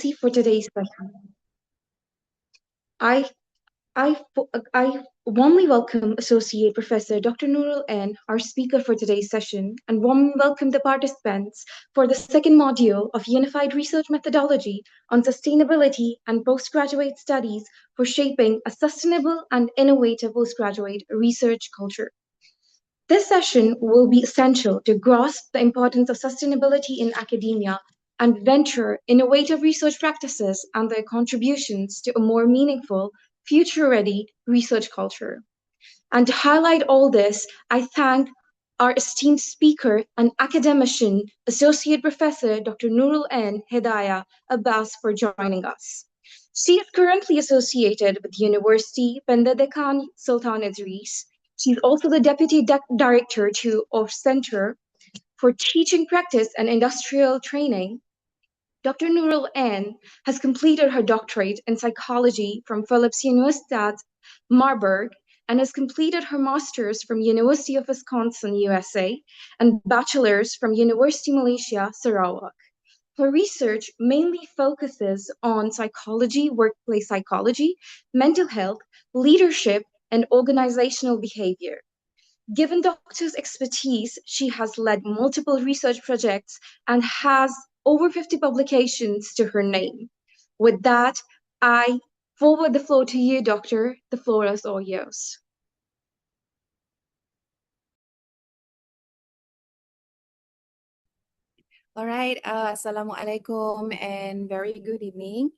University for today's session. I, I warmly welcome Associate Professor Dr. Nurul N, our speaker for today's session, and warmly welcome the participants for the second module of Unified Research Methodology on Sustainability and Postgraduate Studies for Shaping a Sustainable and Innovative Postgraduate Research Culture. This session will be essential to grasp the importance of sustainability in academia and venture innovative research practices and their contributions to a more meaningful, future-ready research culture. And to highlight all this, I thank our esteemed speaker and academician, Associate Professor Dr. Nurul N. Hidayah Abbas for joining us. She is currently associated with University Pendidikan Sultan Idris. She's also the Deputy Director of Center for Teaching Practice and Industrial Training. Dr. Nurul N has completed her doctorate in psychology from Philipps Universitat Marburg and has completed her master's from University of Wisconsin, USA, and bachelor's from University Malaysia, Sarawak. Her research mainly focuses on psychology, workplace psychology, mental health, leadership, and organizational behavior. Given Doctor's expertise, she has led multiple research projects and has over 50 publications to her name. With that, I forward the floor to you, Doctor. The floor is all yours. All right, Assalamualaikum and very good evening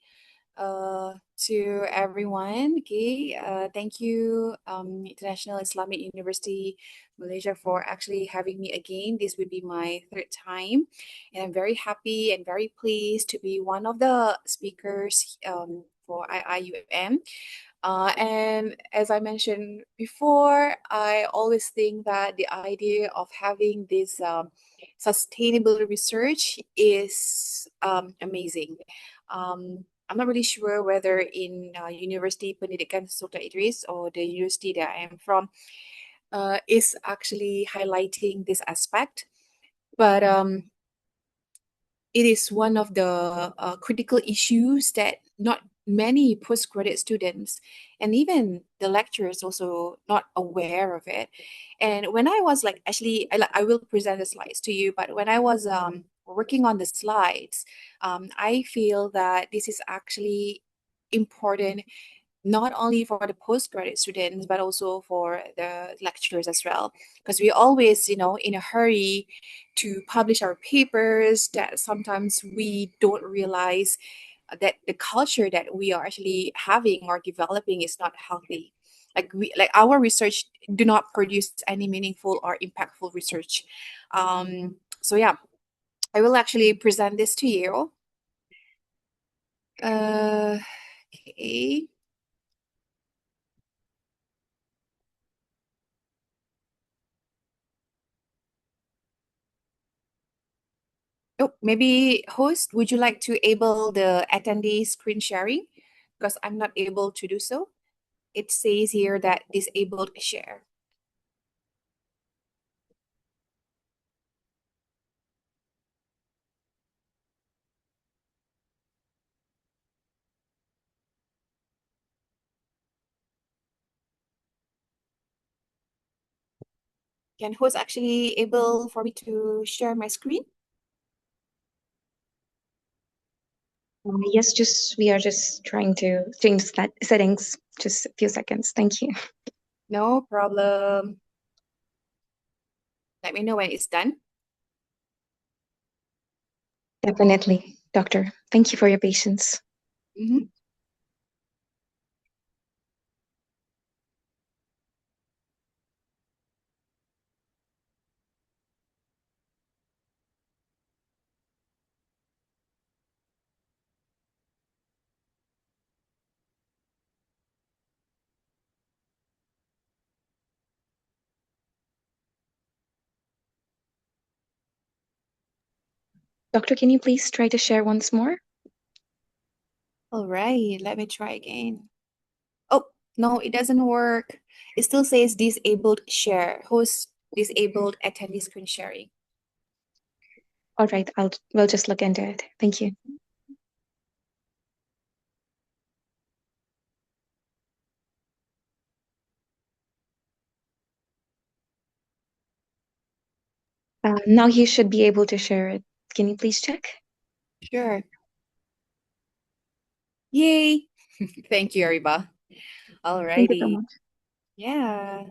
to everyone. Okay, thank you, International Islamic University Malaysia, for actually having me again. This will be my third time, and I'm very happy and very pleased to be one of the speakers for IIUM. And as I mentioned before, I always think that the idea of having this sustainable research is amazing. I'm not really sure whether in University Pendidikan Sultan Idris or the university that I am from is actually highlighting this aspect, but it is one of the critical issues that not many postgraduate students and even the lecturers also not aware of it. And when I was like, actually, I will present the slides to you, but when I was working on the slides, I feel that this is actually important not only for the postgraduate students, but also for the lecturers as well. Because we always, in a hurry to publish our papers, that sometimes we don't realize that the culture that we are actually having or developing is not healthy. Like our research do not produce any meaningful or impactful research. So yeah, I will actually present this to you. Okay. Oh, maybe host, would you like to enable the attendee screen sharing? Because I'm not able to do so. It says here that disabled share. Can host actually able for me to share my screen? Yes, we are just trying to change that settings. Just a few seconds. Thank you. No problem. Let me know when it's done. Definitely, Doctor. Thank you for your patience. Doctor, can you please try to share once more? All right, let me try again. Oh, no, it doesn't work. It still says disabled share. Host disabled attendee screen sharing. All right, we'll just look into it. Thank you. Now you should be able to share it. Can you please check? Sure. Yay. Thank you, Ariba. Thank you so Alrighty. much. Yeah.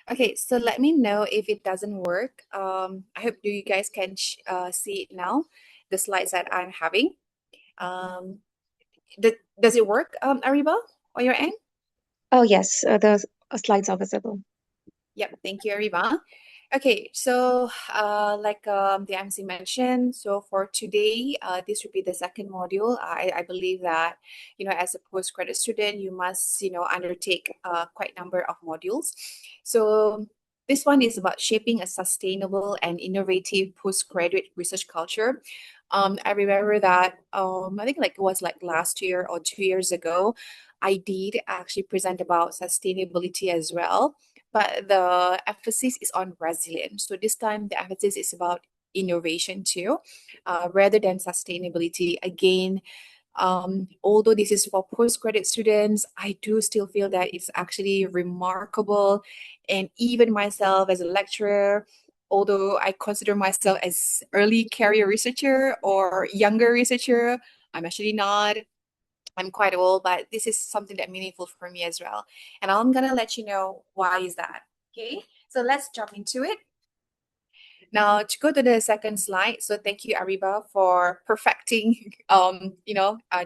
Okay, so let me know if it doesn't work. I hope you guys can see it now, the slides that I'm having. Um, does it work, Ariba, on your end? Oh, yes, the slides are visible. Yep, thank you, Ariba. Okay, so like the MC mentioned, so for today, this will be the second module. I believe that, as a postgraduate student, you must, undertake quite number of modules. So this one is about shaping a sustainable and innovative postgraduate research culture. I remember that I think like it was like last year or 2 years ago, I did actually present about sustainability as well, but the emphasis is on resilience. So this time the emphasis is about innovation too, rather than sustainability. Again, although this is for postgraduate students, I do still feel that it's actually remarkable. And even myself as a lecturer, although I consider myself as early career researcher or younger researcher, I'm actually not. I'm quite old, but this is something that meaningful for me as well. And I'm gonna let you know why is that. Okay, so let's jump into it. Now to go to the second slide. So thank you, Ariba, for perfecting,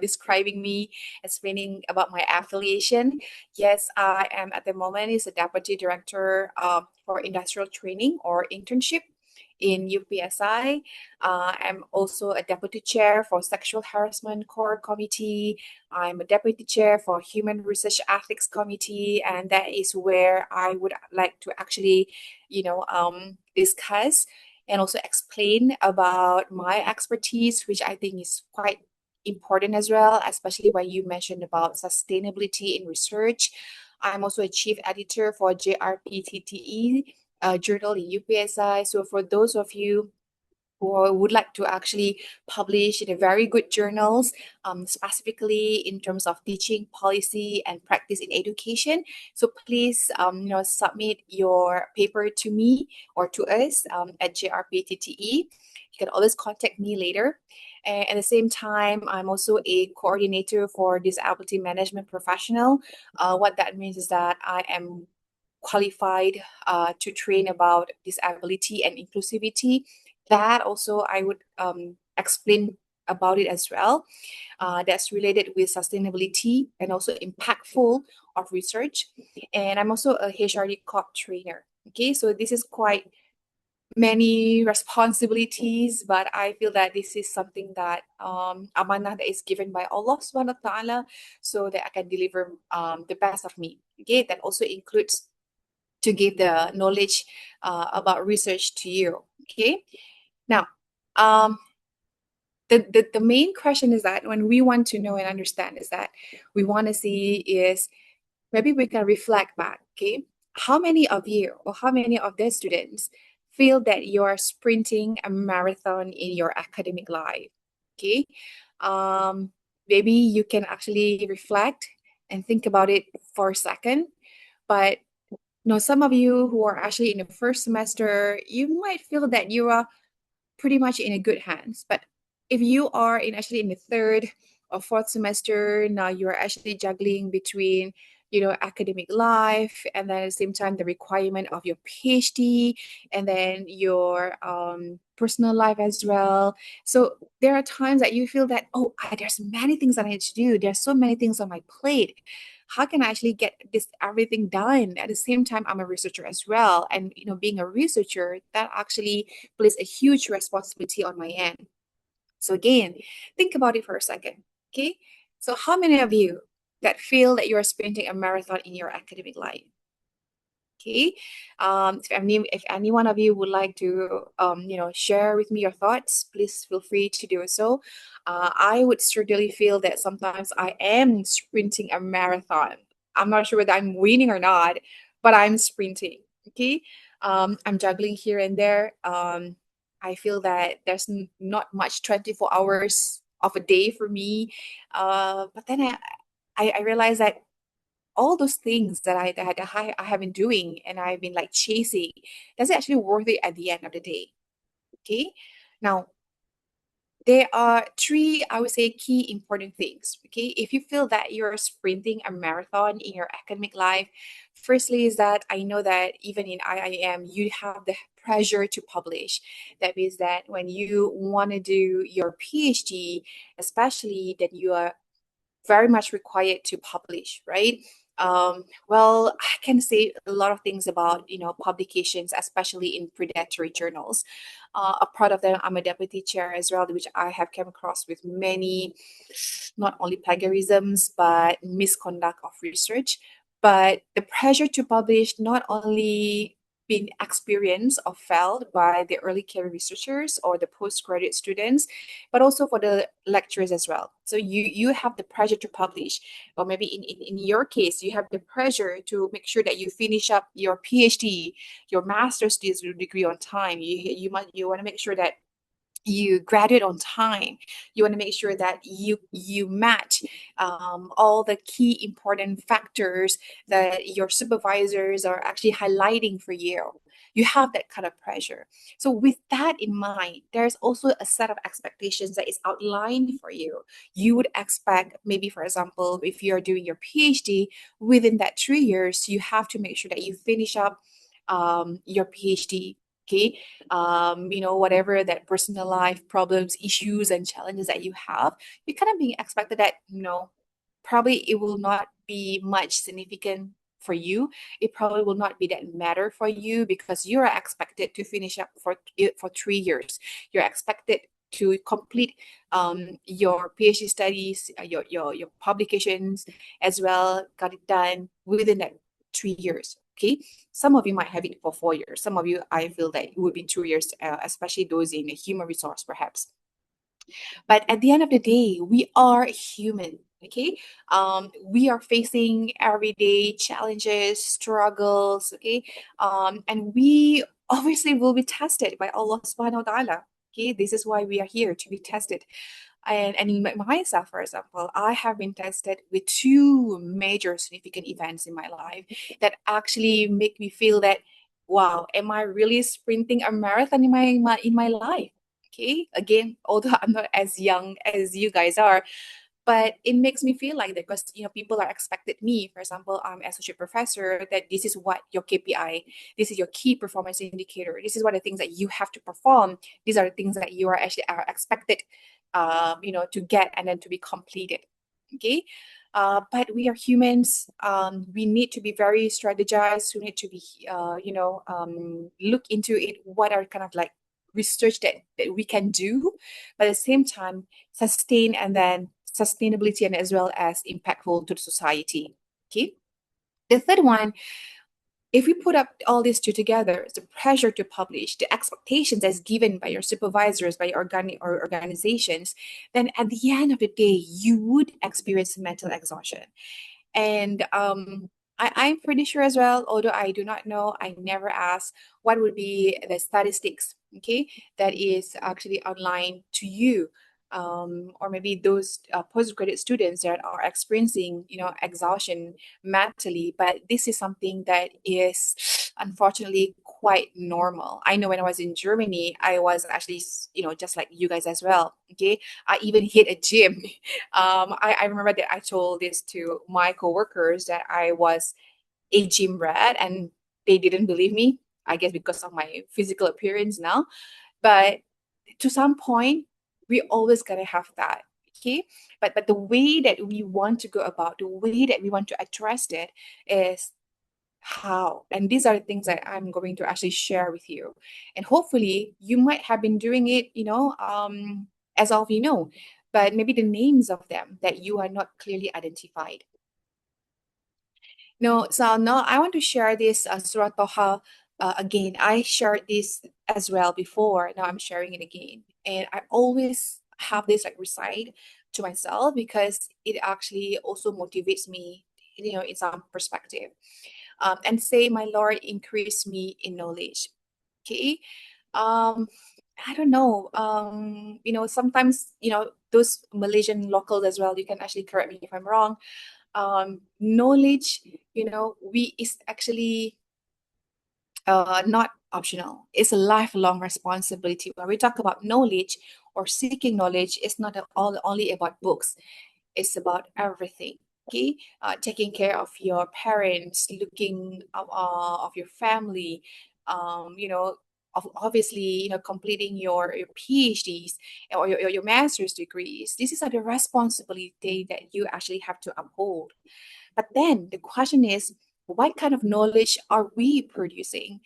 describing me, explaining about my affiliation. Yes, I am at the moment is a deputy director for industrial training or internship in UPSI. I'm also a deputy chair for sexual harassment core committee. I'm a deputy chair for human research ethics committee, and that is where I would like to actually, discuss and also explain about my expertise, which I think is quite important as well, especially when you mentioned about sustainability in research. I'm also a chief editor for JRPTTE journal in UPSI. So for those of you who would like to actually publish in a very good journals, specifically in terms of teaching policy and practice in education. So please, submit your paper to me or to us at JRPTTE. You can always contact me later. And at the same time, I'm also a coordinator for disability management professional. What that means is that I am qualified to train about disability and inclusivity. That also I would explain about it as well. That's related with sustainability and also impactful of research. And I'm also a HRD COP trainer. Okay, so this is quite many responsibilities, but I feel that this is something that amanah that is given by Allah subhanahu wa ta'ala, so that I can deliver the best of me. Okay, that also includes to give the knowledge about research to you. Okay, now the main question is that when we want to know and understand is that we want to see is maybe we can reflect back. Okay, how many of you or how many of the students feel that you are sprinting a marathon in your academic life? Okay, um, maybe you can actually reflect and think about it for a second. But some of you who are actually in the first semester, you might feel that you are pretty much in a good hands. But if you are in the third or fourth semester, now you are actually juggling between, academic life and then at the same time the requirement of your PhD and then your personal life as well. So there are times that you feel that, oh, there's many things that I need to do. There's so many things on my plate. How can I actually get this everything done? At the same time, I'm a researcher as well. And being a researcher, that actually places a huge responsibility on my end. So again, think about it for a second. Okay. So how many of you that feel that you are sprinting a marathon in your academic life? Okay. If any one of you would like to share with me your thoughts, please feel free to do so. I would certainly feel that sometimes I am sprinting a marathon. I'm not sure whether I'm winning or not, but I'm sprinting. Okay. I'm juggling here and there. I feel that there's not much 24 hours of a day for me. But then I realize that all those things that I have been doing and I've been like chasing, that's actually worth it at the end of the day. Okay. Now, there are three, I would say, key important things. Okay. If you feel that you're sprinting a marathon in your academic life, firstly, is that I know that even in IIM, you have the pressure to publish. That means that when you want to do your PhD, especially, that you are very much required to publish, right? Well, I can say a lot of things about, publications, especially in predatory journals. A part of them, I'm a deputy chair as well, which I have come across with many, not only plagiarisms, but misconduct of research. But the pressure to publish not only been experienced or felt by the early career researchers or the postgraduate students, but also for the lecturers as well. So you have the pressure to publish, or maybe in your case, you have the pressure to make sure that you finish up your PhD, your master's degree on time. You want to make sure that you graduate on time. You want to make sure that you match all the key important factors that your supervisors are actually highlighting for you. You have that kind of pressure. So with that in mind, there's also a set of expectations that is outlined for you. You would expect, maybe for example, if you're doing your PhD, within that 3 years, you have to make sure that you finish up your PhD. Okay, whatever that personal life problems, issues, and challenges that you have, you're kind of being expected that, probably it will not be much significant for you. It probably will not be that matter for you because you are expected to finish up for 3 years. You're expected to complete your PhD studies, your publications as well, got it done within that 3 years. Okay, some of you might have it for 4 years. Some of you, I feel that it would be 2 years, especially those in a human resource, perhaps. But at the end of the day, we are human. Okay, we are facing everyday challenges, struggles. Okay, and we obviously will be tested by Allah Subhanahu wa Taala. Okay, this is why we are here, to be tested. And in myself, for example, I have been tested with two major significant events in my life that actually make me feel that, wow, am I really sprinting a marathon in my life? Okay, again, although I'm not as young as you guys are, but it makes me feel like that because people are expected me, for example, I'm associate professor, that this is what your KPI, this is your key performance indicator, this is what the things that you have to perform, these are the things that you are actually are expected to get and then to be completed. Okay, but we are humans. We need to be very strategized. We need to be look into it, what are kind of like research that we can do, but at the same time sustain, and then sustainability, and as well as impactful to the society. Okay, the third one, if we put up all these two together, the pressure to publish, the expectations as given by your supervisors, by your organizations, then at the end of the day, you would experience mental exhaustion. And I'm pretty sure as well, although I do not know, I never asked what would be the statistics, okay, that is actually outlined to you, or maybe those postgraduate students that are experiencing, exhaustion mentally. But this is something that is unfortunately quite normal. I know when I was in Germany, I was actually, just like you guys as well. Okay, I even hit a gym. I remember that I told this to my coworkers that I was a gym rat, and they didn't believe me. I guess because of my physical appearance now, but to some point, we always gotta have that. Okay, but the way that we want to go about, the way that we want to address it is how. And these are the things that I'm going to actually share with you. And hopefully, you might have been doing it, as all of you know, but maybe the names of them that you are not clearly identified. No, so now I want to share this Surah Toha again. I shared this as well before. Now I'm sharing it again. And I always have this like recite to myself because it actually also motivates me, in some perspective. And say, my Lord, increase me in knowledge. Okay. Um, I don't know. Sometimes, those Malaysian locals as well, you can actually correct me if I'm wrong. Knowledge, we is actually not optional. It's a lifelong responsibility. When we talk about knowledge or seeking knowledge, it's not only about books. It's about everything. Okay, taking care of your parents, looking of your family, obviously, completing your PhDs or your master's degrees. This is the responsibility that you actually have to uphold. But then the question is, what kind of knowledge are we producing?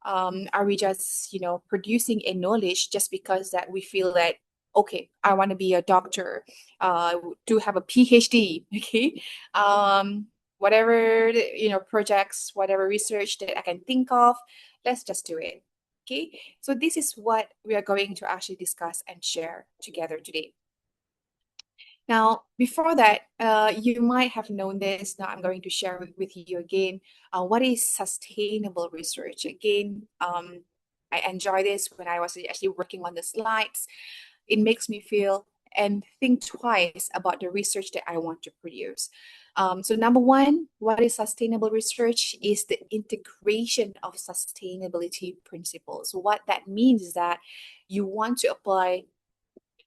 Are we just, producing a knowledge just because that we feel that, okay, I want to be a doctor, to have a PhD, okay? Whatever, projects, whatever research that I can think of, let's just do it. Okay, so this is what we are going to actually discuss and share together today. Now, before that, you might have known this. Now, I'm going to share with you again what is sustainable research. Again, I enjoy this when I was actually working on the slides. It makes me feel and think twice about the research that I want to produce. So number one, what is sustainable research is the integration of sustainability principles. What that means is that you want to apply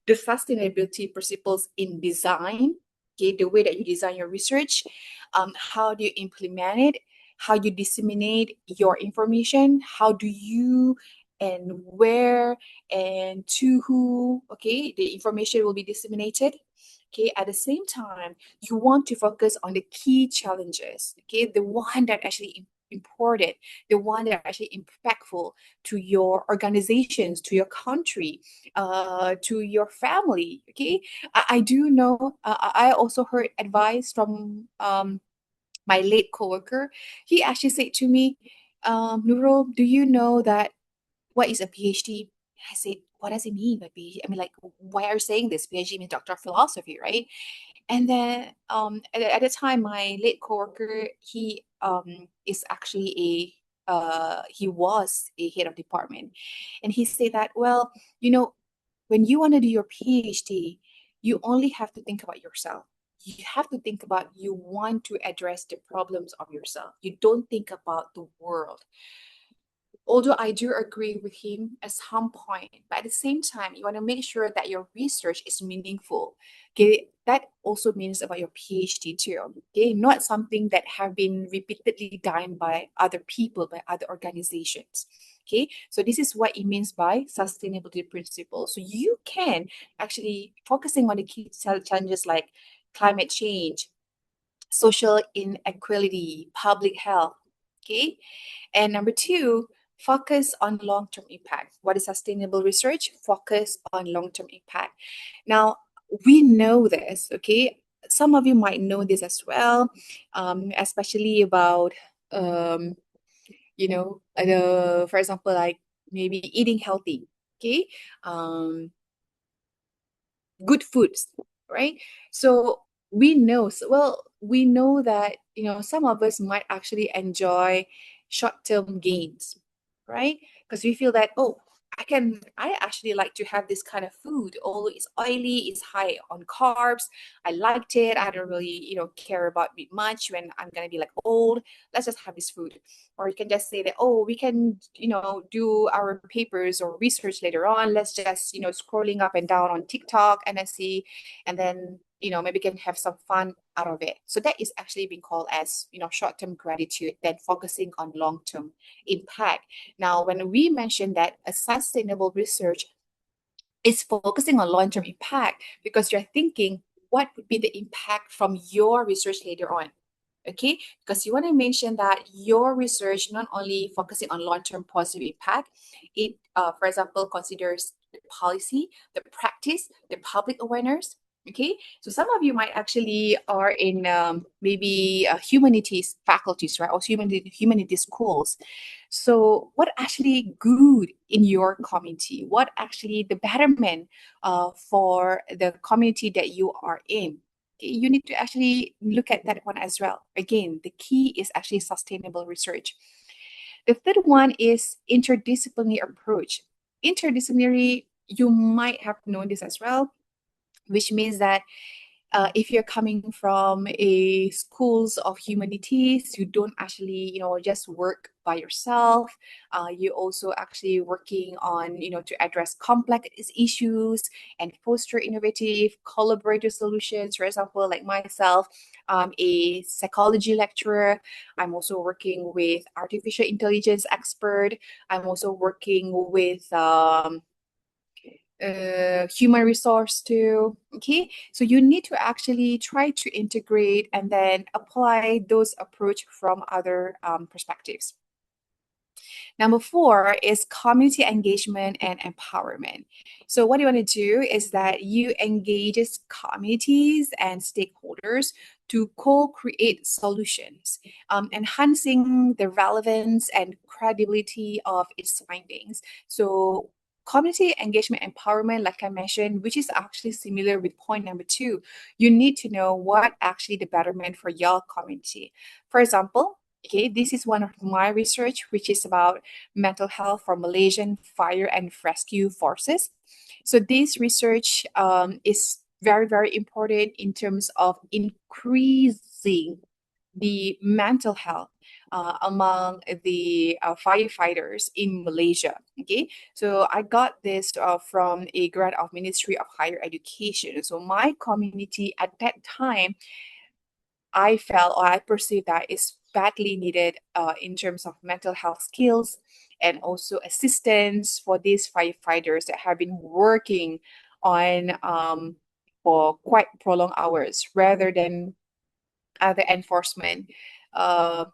the sustainability principles in design, okay, the way that you design your research, how do you implement it, how you disseminate your information, how do you and where and to who, okay, the information will be disseminated. Okay, at the same time, you want to focus on the key challenges, okay, the one that actually important, the one that are actually impactful to your organizations, to your country, to your family. Okay, I do know. I also heard advice from my late coworker. He actually said to me, Nurul, do you know that what is a PhD? I said, what does it mean by PhD? I mean, like, why are you saying this? PhD means Doctor of Philosophy, right? And then at the time, my late coworker, he is actually he was a head of department. And he said that, well, when you want to do your PhD, you only have to think about yourself. You have to think about you want to address the problems of yourself. You don't think about the world. Although I do agree with him at some point, but at the same time, you want to make sure that your research is meaningful. Okay, that also means about your PhD too. Okay, not something that have been repeatedly done by other people, by other organizations. Okay, so this is what it means by sustainability principles. So you can actually focusing on the key challenges like climate change, social inequality, public health. Okay, and number two, focus on long-term impact. What is sustainable research? Focus on long-term impact. Now, we know this, okay? Some of you might know this as well, especially about, for example, like maybe eating healthy, okay? Good foods, right? So we know that some of us might actually enjoy short-term gains, right? Because we feel that, oh, I actually like to have this kind of food, although it's oily, it's high on carbs. I liked it. I don't really, care about it much when I'm gonna be like old. Let's just have this food. Or you can just say that, oh, we can, do our papers or research later on. Let's just, scrolling up and down on TikTok and then see, and then, maybe can have some fun out of it. So that is actually being called as, short-term gratitude, then focusing on long-term impact. Now, when we mention that a sustainable research is focusing on long-term impact, because you're thinking, what would be the impact from your research later on? Okay, because you want to mention that your research not only focusing on long-term positive impact, it, for example, considers the policy, the practice, the public awareness. Okay, so some of you might actually are in maybe humanities faculties, right, or humanities schools. So what actually good in your community? What actually the betterment for the community that you are in? You need to actually look at that one as well. Again, the key is actually sustainable research. The third one is interdisciplinary approach. Interdisciplinary, you might have known this as well, which means that if you're coming from a schools of humanities, you don't actually, just work by yourself. You also actually working on, to address complex issues and foster innovative collaborative solutions. For example, like myself, I'm a psychology lecturer. I'm also working with artificial intelligence expert. I'm also working with human resource too. Okay, so you need to actually try to integrate and then apply those approach from other perspectives. Number 4 is community engagement and empowerment. So what you want to do is that you engage communities and stakeholders to co-create solutions, enhancing the relevance and credibility of its findings. So community engagement empowerment, like I mentioned, which is actually similar with point number 2, you need to know what actually the betterment for your community. For example, okay, this is one of my research, which is about mental health for Malaysian fire and rescue forces. So this research is very, very important in terms of increasing the mental health among the firefighters in Malaysia. Okay, so I got this from a grant of Ministry of Higher Education. So my community at that time, I felt or I perceived that is badly needed in terms of mental health skills and also assistance for these firefighters that have been working on for quite prolonged hours rather than other enforcement uh,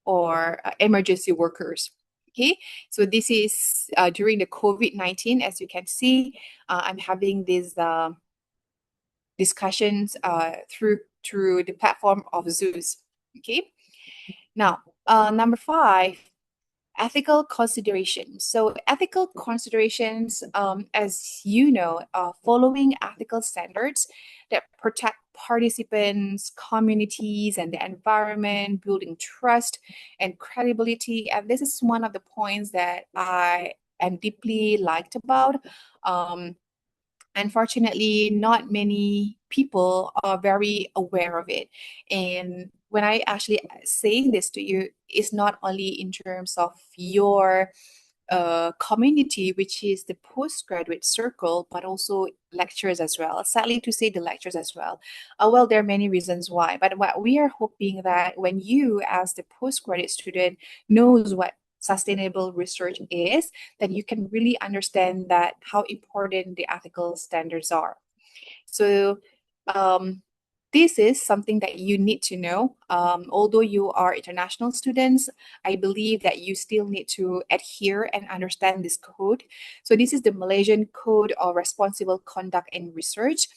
or emergency workers. Okay, so this is during the COVID-19. As you can see, I'm having these discussions through the platform of Zeus. Okay, now number 5, ethical considerations. So ethical considerations, as you know, following ethical standards that protect participants, communities, and the environment, building trust and credibility. And this is one of the points that I am deeply liked about. Unfortunately, not many people are very aware of it. And when I actually saying this to you, it's not only in terms of your community, which is the postgraduate circle, but also lectures as well. Sadly to say, the lectures as well. Well, there are many reasons why, but what we are hoping that when you, as the postgraduate student, knows what sustainable research is, then you can really understand that how important the ethical standards are. So this is something that you need to know. Although you are international students, I believe that you still need to adhere and understand this code. So this is the Malaysian Code of Responsible Conduct and Research.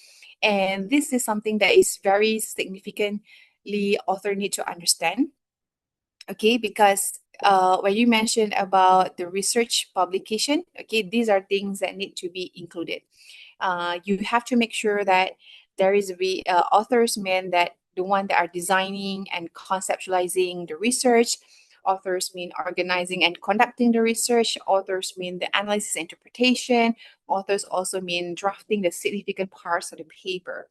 And this is something that is very significantly author need to understand. Okay, because when you mentioned about the research publication, okay, these are things that need to be included. You have to make sure that there is authors mean that the one that are designing and conceptualizing the research. Authors mean organizing and conducting the research. Authors mean the analysis and interpretation. Authors also mean drafting the significant parts of the paper.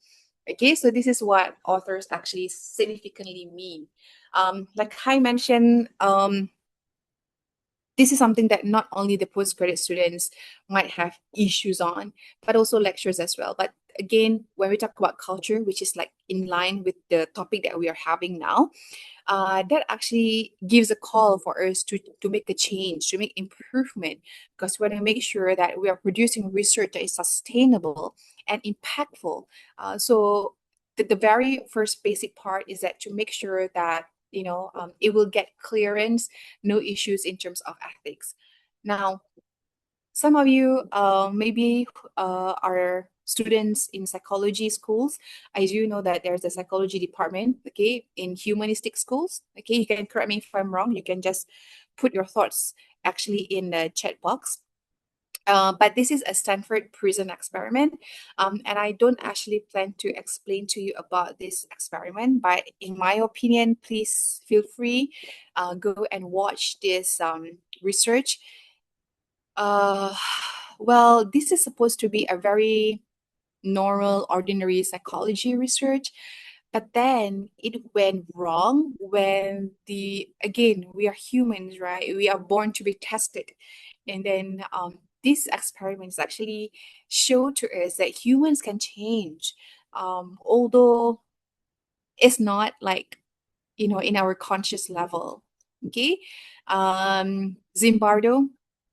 Okay, so this is what authors actually significantly mean. Like I mentioned, this is something that not only the postgraduate students might have issues on, but also lecturers as well. But again, when we talk about culture, which is like in line with the topic that we are having now, that actually gives a call for us to make a change, to make improvement, because we want to make sure that we are producing research that is sustainable and impactful. So the very first basic part is that to make sure that it will get clearance, no issues in terms of ethics. Now, some of you maybe are students in psychology schools. I do know that there's a psychology department, okay, in humanistic schools. Okay, you can correct me if I'm wrong. You can just put your thoughts actually in the chat box. But this is a Stanford prison experiment, and I don't actually plan to explain to you about this experiment. But in my opinion, please feel free, go and watch this research. Uh, well, this is supposed to be a very normal, ordinary psychology research. But then it went wrong when again, we are humans, right? We are born to be tested. And then these experiments actually show to us that humans can change. Although it's not like, in our conscious level. Okay. Zimbardo,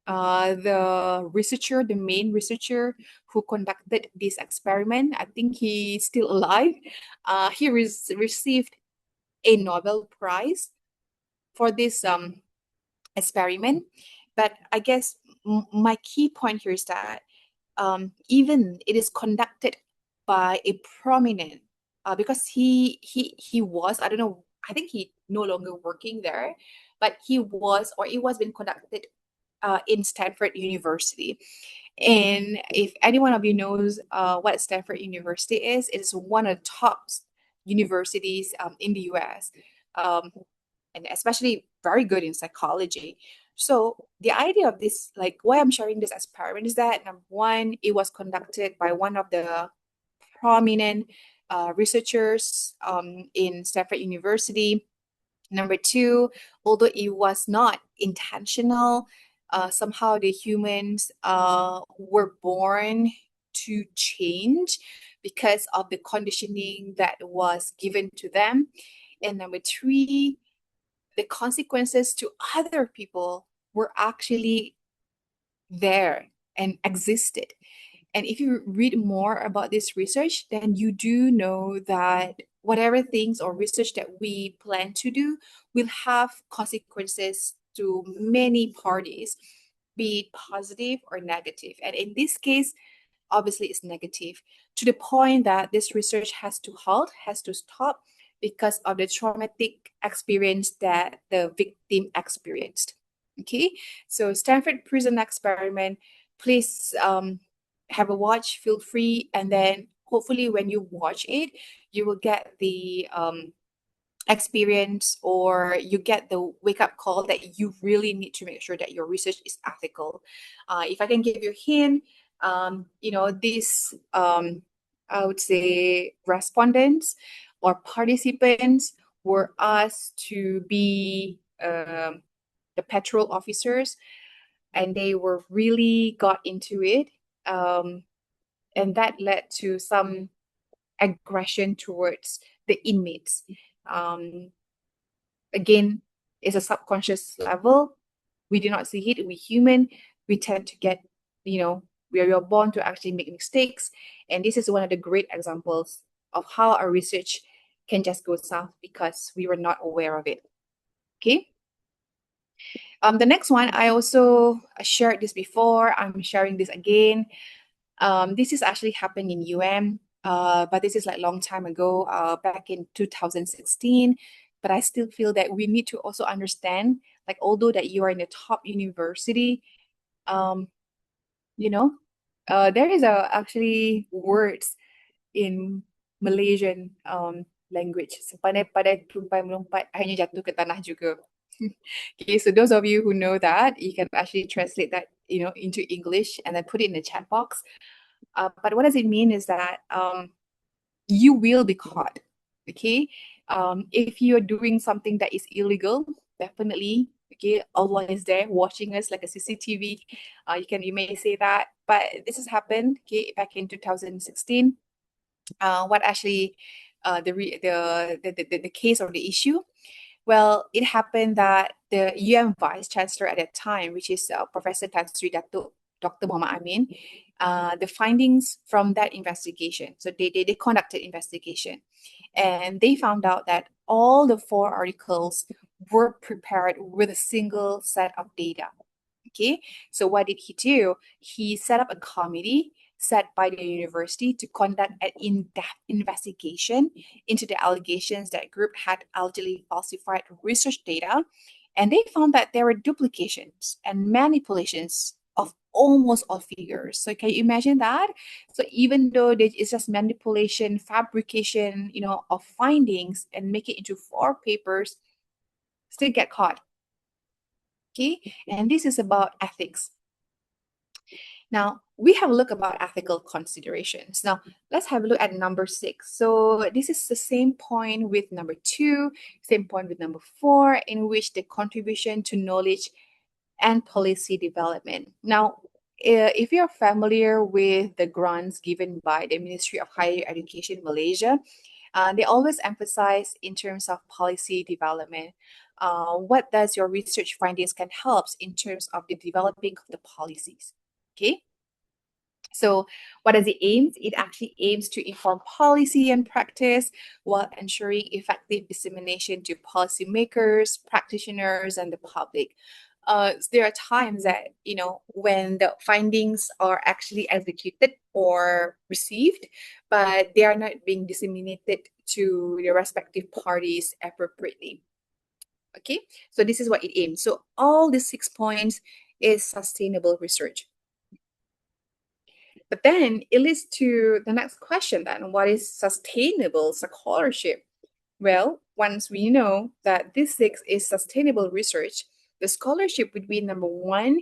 the main researcher who conducted this experiment, I think he's still alive. He received a Nobel Prize for this experiment. But I guess my key point here is that even it is conducted by a prominent, because he was, I don't know, I think he no longer working there, but he was, or it was being conducted in Stanford University. And if any one of you knows what Stanford University is, it is one of the top universities in the US, and especially very good in psychology. So the idea of this, like why I'm sharing this experiment, is that number one, it was conducted by one of the prominent researchers in Stanford University. Number two, although it was not intentional, somehow the humans were born to change because of the conditioning that was given to them. And number three, the consequences to other people were actually there and existed. And if you read more about this research, then you do know that whatever things or research that we plan to do will have consequences to many parties, be it positive or negative. And in this case, obviously it's negative, to the point that this research has to halt, has to stop, because of the traumatic experience that the victim experienced. Okay, so Stanford Prison Experiment, please have a watch, feel free, and then hopefully when you watch it, you will get the experience, or you get the wake up call that you really need to make sure that your research is ethical. If I can give you a hint, these I would say respondents or participants were asked to be the patrol officers, and they were really got into it, and that led to some aggression towards the inmates. Um, Again, it's a subconscious level. We do not see it. We human. We tend to get, we are born to actually make mistakes. And this is one of the great examples of how our research can just go south because we were not aware of it. Okay. The next one, I also shared this before. I'm sharing this again. This is actually happened in but this is like long time ago, back in 2016. But I still feel that we need to also understand, like, although that you are in a top university, um, there is actually words in Malaysian language. Sepandai-pandai tumpai melompat, akhirnya jatuh ke tanah juga. Okay, so those of you who know that, you can actually translate that, into English and then put it in the chat box. But what does it mean is that you will be caught. Okay, if you're doing something that is illegal, definitely, okay, Allah is there watching us like a CCTV. You may say that, but this has happened, okay, back in 2016. What actually the case or the issue? Well, it happened that the Vice Chancellor at that time, which is Professor Tan Sri Datuk Dr. Muhammad Amin, the findings from that investigation. So they conducted investigation, and they found out that all the 4 articles were prepared with a single set of data. Okay, so what did he do? He set up a committee set by the university to conduct an in-depth investigation into the allegations that group had allegedly falsified research data, and they found that there were duplications and manipulations of almost all figures. So can you imagine that? So even though it's just manipulation, fabrication, of findings and make it into 4 papers, still get caught. Okay, and this is about ethics. Now, we have a look about ethical considerations. Now, let's have a look at number 6. So this is the same point with number 2, same point with number 4, in which the contribution to knowledge and policy development. Now, if you're familiar with the grants given by the Ministry of Higher Education Malaysia, they always emphasize in terms of policy development. What does your research findings can help in terms of the developing of the policies? Okay. So what does it aim? It actually aims to inform policy and practice while ensuring effective dissemination to policymakers, practitioners, and the public. There are times that, when the findings are actually executed or received, but they are not being disseminated to the respective parties appropriately. Okay, so this is what it aims. So all the 6 points is sustainable research. But then it leads to the next question then, what is sustainable scholarship? Well, once we know that this 6 is sustainable research, the scholarship would be number 1,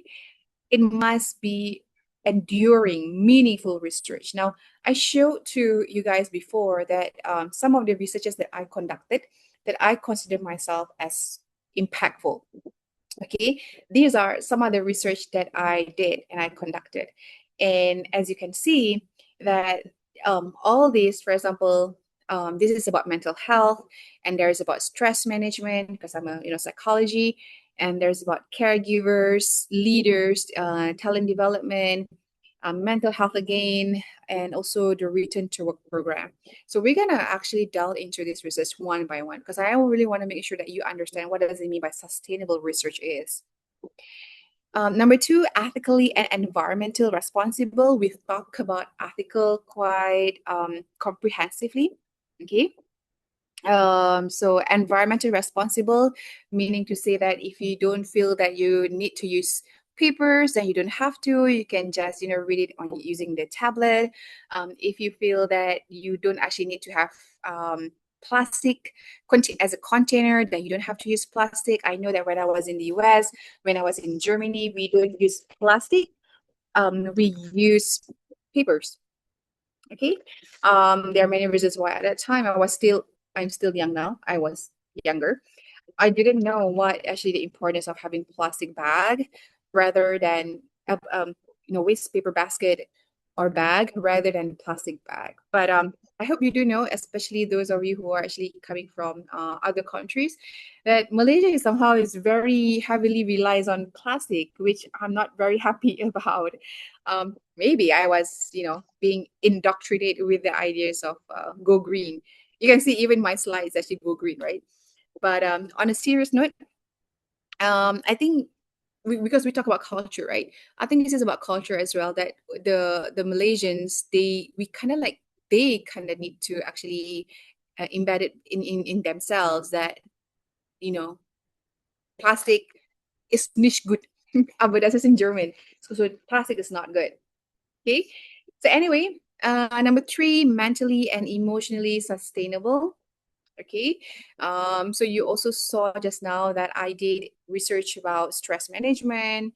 it must be enduring, meaningful research. Now, I showed to you guys before that some of the researches that I conducted, that I consider myself as impactful. Okay, these are some of the research that I did and I conducted. And as you can see that all these, for example, this is about mental health, and there's about stress management because I'm a psychology, and there's about caregivers, leaders, talent development, mental health again, and also the return to work program. So we're gonna actually delve into this research one by one because I really want to make sure that you understand what does it mean by sustainable research is. Number 2, ethically and environmental responsible. We talk about ethical quite comprehensively. Okay. So environmental responsible, meaning to say that if you don't feel that you need to use papers, then you don't have to. You can just read it on using the tablet. If you feel that you don't actually need to have plastic as a container, then you don't have to use plastic. I know that when I was in the US, when I was in Germany, we don't use plastic. We use papers. Okay. There are many reasons why. At that time I'm still young now. I was younger. I didn't know what actually the importance of having plastic bag rather than waste paper basket or bag rather than plastic bag. But I hope you do know, especially those of you who are actually coming from other countries, that Malaysia is somehow very heavily relies on plastic, which I'm not very happy about. Maybe I was, being indoctrinated with the ideas of go green. You can see even my slides actually go green, right? But on a serious note, I think because we talk about culture, right? I think this is about culture as well. That the Malaysians, they kind of need to actually embed it in themselves that plastic is nicht gut, aber das ist in German. So plastic is not good. Okay. So anyway, number 3, mentally and emotionally sustainable. Okay, so you also saw just now that I did research about stress management,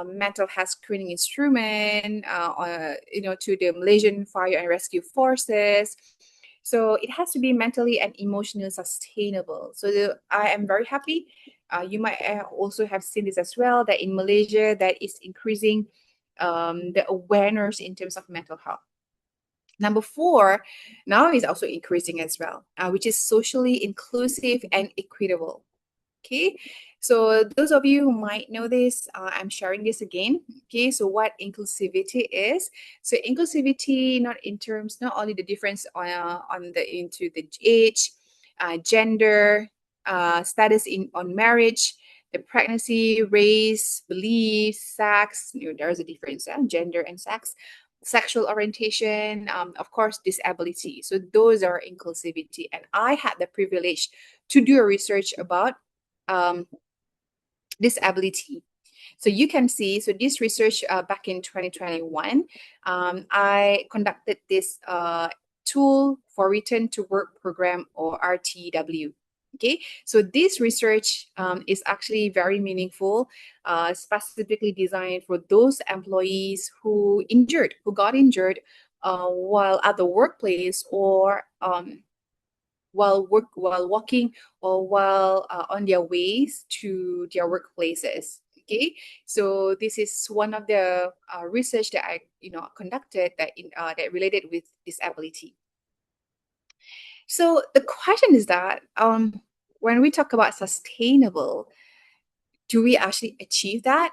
mental health screening instrument, to the Malaysian Fire and Rescue Forces. So it has to be mentally and emotionally sustainable. So I am very happy. You might also have seen this as well, that in Malaysia that is increasing the awareness in terms of mental health. Number 4 now is also increasing as well, which is socially inclusive and equitable. Okay, so those of you who might know this, I'm sharing this again. Okay, so what inclusivity is? So inclusivity, not only the difference into the age, gender, status on marriage, the pregnancy, race, beliefs, sex. There's a difference, gender and sex, sexual orientation, of course, disability. So those are inclusivity. And I had the privilege to do a research about disability. So you can see, so this research back in 2021, I conducted this tool for return to work program, or RTW. Okay, so this research is actually very meaningful, specifically designed for those employees who got injured while at the workplace, or while walking, or while on their ways to their workplaces. Okay, so this is one of the research that I conducted that related with disability. So the question is that when we talk about sustainable, do we actually achieve that,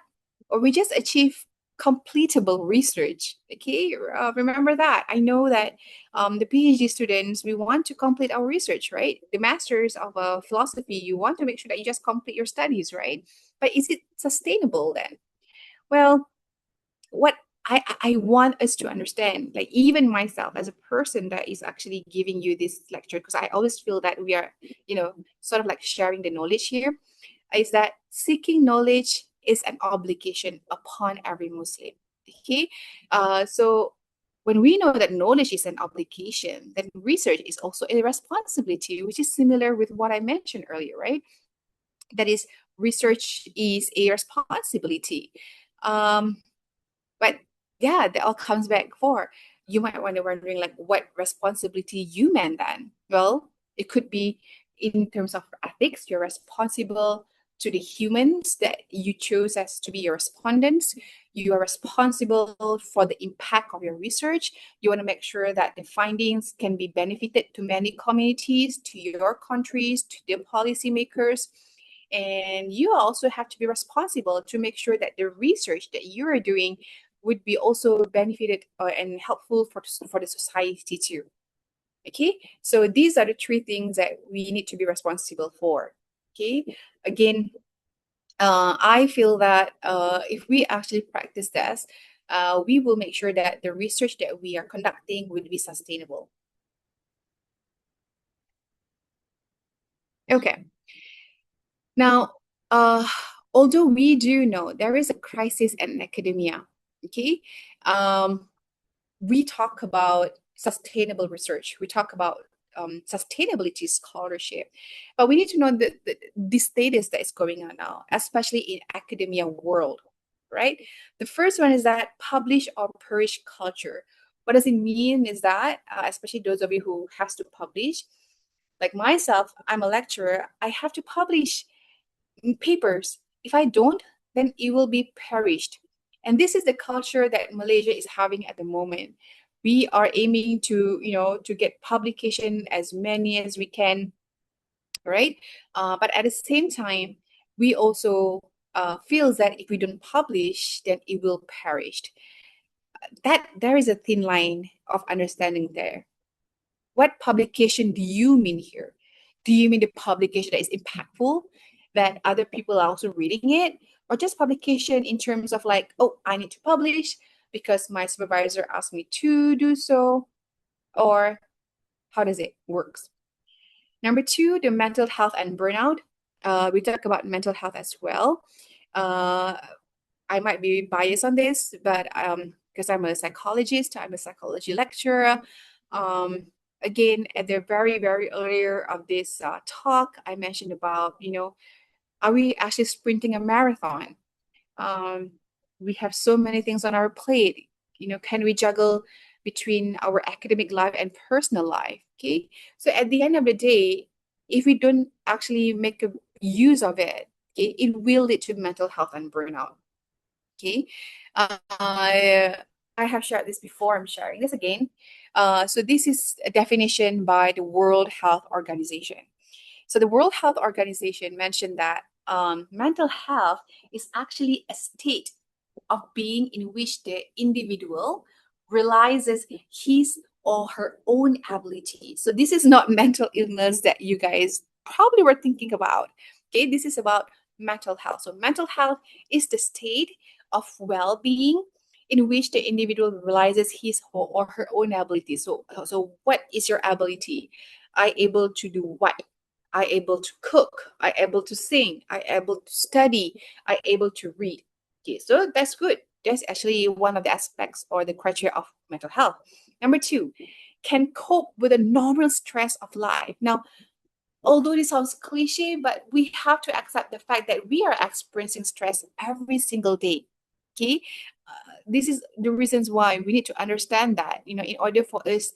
or we just achieve completable research? Okay, remember that. I know that the PhD students, we want to complete our research, right? The masters of philosophy, you want to make sure that you just complete your studies, right? But is it sustainable then? Well, what I want us to understand, like even myself as a person that is actually giving you this lecture, because I always feel that we are, sort of like sharing the knowledge here, is that seeking knowledge is an obligation upon every Muslim. Okay, so when we know that knowledge is an obligation, then research is also a responsibility, which is similar with what I mentioned earlier, right? That is, research is a responsibility. But yeah, that all comes back for, you might wondering like what responsibility you meant then. Well, it could be in terms of ethics, you're responsible to the humans that you chose as to be your respondents. You are responsible for the impact of your research. You want to make sure that the findings can be benefited to many communities, to your countries, to the policymakers. And you also have to be responsible to make sure that the research that you are doing would be also benefited and helpful for the society too. Okay, so these are the three things that we need to be responsible for. Okay, again, I feel that if we actually practice this, we will make sure that the research that we are conducting would be sustainable. Okay, now, although we do know there is a crisis in academia, okay, we talk about sustainable research, we talk about sustainability scholarship, but we need to know the status that is going on now, especially in academia world, right? The first one is that publish or perish culture. What does it mean is that, especially those of you who has to publish, like myself, I'm a lecturer, I have to publish papers. If I don't, then it will be perished. And this is the culture that Malaysia is having at the moment. We are aiming to, to get publication as many as we can, right? But at the same time, we also feels that if we don't publish, then it will perish. That there is a thin line of understanding there. What publication do you mean here? Do you mean the publication that is impactful, that other people are also reading it? Or just publication in terms of like, oh, I need to publish because my supervisor asked me to do so? Or how does it works? Number two, the mental health and burnout. We talk about mental health as well. I might be biased on this, but because I'm a psychologist, I'm a psychology lecturer. Again, at the very, very earlier of this talk, I mentioned about, are we actually sprinting a marathon? We have so many things on our plate. Can we juggle between our academic life and personal life? Okay. So at the end of the day, if we don't actually make a use of it, okay, it will lead to mental health and burnout. Okay. I have shared this before. I'm sharing this again. So this is a definition by the World Health Organization. So the World Health Organization mentioned that mental health is actually a state of being in which the individual realizes his or her own ability. So this is not mental illness that you guys probably were thinking about. Okay, this is about mental health. So mental health is the state of well-being in which the individual realizes his or her own ability. So what is your ability? I able to do what? I able to cook. I able to sing. I able to study. I able to read. Okay, so that's good. That's actually one of the aspects or the criteria of mental health. Number two, can cope with the normal stress of life. Now, although this sounds cliche, but we have to accept the fact that we are experiencing stress every single day. Okay, this is the reasons why we need to understand that, in order for us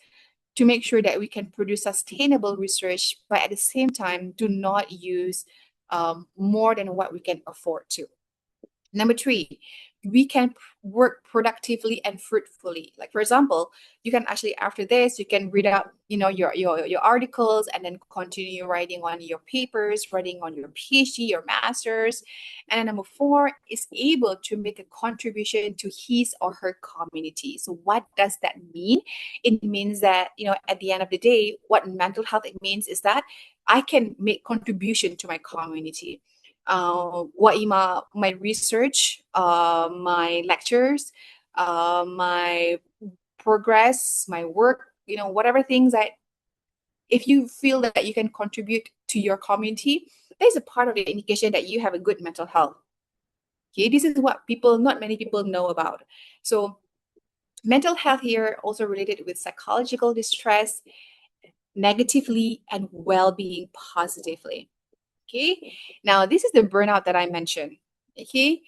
to make sure that we can produce sustainable research, but at the same time, do not use more than what we can afford to. Number three, we can work productively and fruitfully. Like for example, you can actually after this, you can read up, your articles and then continue writing on your papers, writing on your PhD, your master's. And then number four is able to make a contribution to his or her community. So what does that mean? It means that, at the end of the day, what mental health it means is that I can make contribution to my community. My research, my lectures, my progress, my work, whatever things that if you feel that you can contribute to your community, that is a part of the indication that you have a good mental health. Okay, this is what not many people know about. So mental health here also related with psychological distress, negatively and well-being positively. Okay, now this is the burnout that I mentioned. Okay,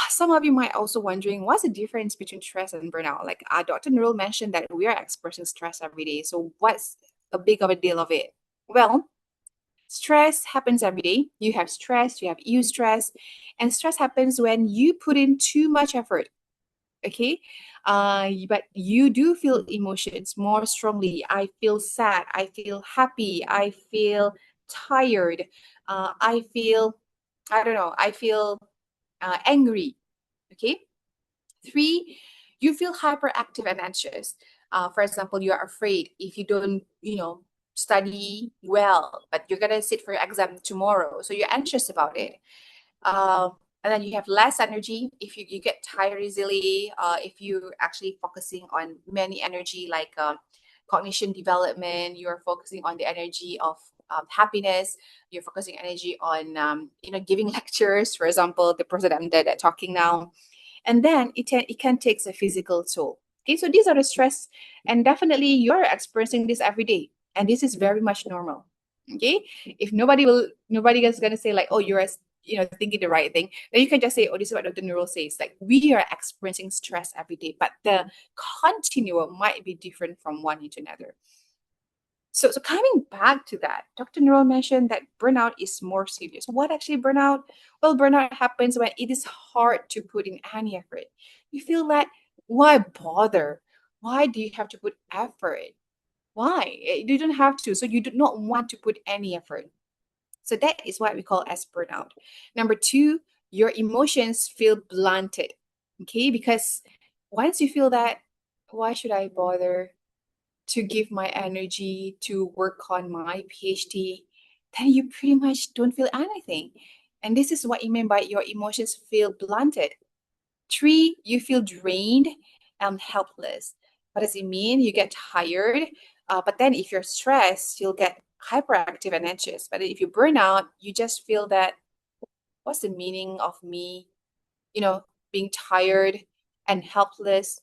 some of you might also wondering what's the difference between stress and burnout. Like Dr. Nurul mentioned that we are experiencing stress every day. So what's a big of a deal of it? Well, stress happens every day. You have stress, you have eustress, and stress happens when you put in too much effort. Okay, but you do feel emotions more strongly. I feel sad, I feel happy, I feel tired, I feel, I don't know, I feel angry. Okay, three, you feel hyperactive and anxious. For example, you are afraid if you don't, study well, but you're gonna sit for your exam tomorrow, so you're anxious about it. uh, and then you have less energy if you get tired easily, if you're actually focusing on many energy like cognition development, you're focusing on the energy of happiness, you're focusing energy on giving lectures, for example, the person that talking now. And then it can take a physical toll. Okay, so these are the stress, and definitely you're experiencing this every day, and this is very much normal. Okay, if nobody is gonna say like, oh, you're thinking the right thing, then you can just say, oh, this is what Dr. Nurul says. Like we are experiencing stress every day, but the continuum might be different from one to another. So coming back to that, Dr. Nurul mentioned that burnout is more serious. What actually burnout? Well, burnout happens when it is hard to put in any effort. You feel that, why bother? Why do you have to put effort? Why? You don't have to. So you do not want to put any effort. So that is what we call as burnout. Number two, your emotions feel blunted. Okay, because once you feel that, why should I bother to give my energy to work on my PhD, then you pretty much don't feel anything. And this is what you mean by your emotions feel blunted. Three, you feel drained and helpless. What does it mean? You get tired, but then if you're stressed, you'll get hyperactive and anxious. But if you burn out, you just feel that, what's the meaning of me, being tired and helpless?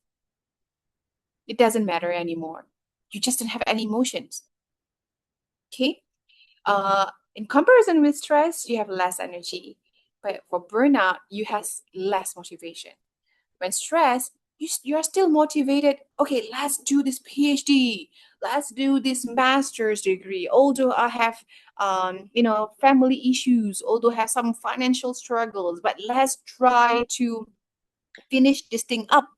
It doesn't matter anymore. You just don't have any emotions. Okay. In comparison with stress, you have less energy. But for burnout, you have less motivation. When stressed, you are still motivated. Okay, let's do this PhD. Let's do this master's degree. Although I have, family issues, although I have some financial struggles, but let's try to finish this thing up.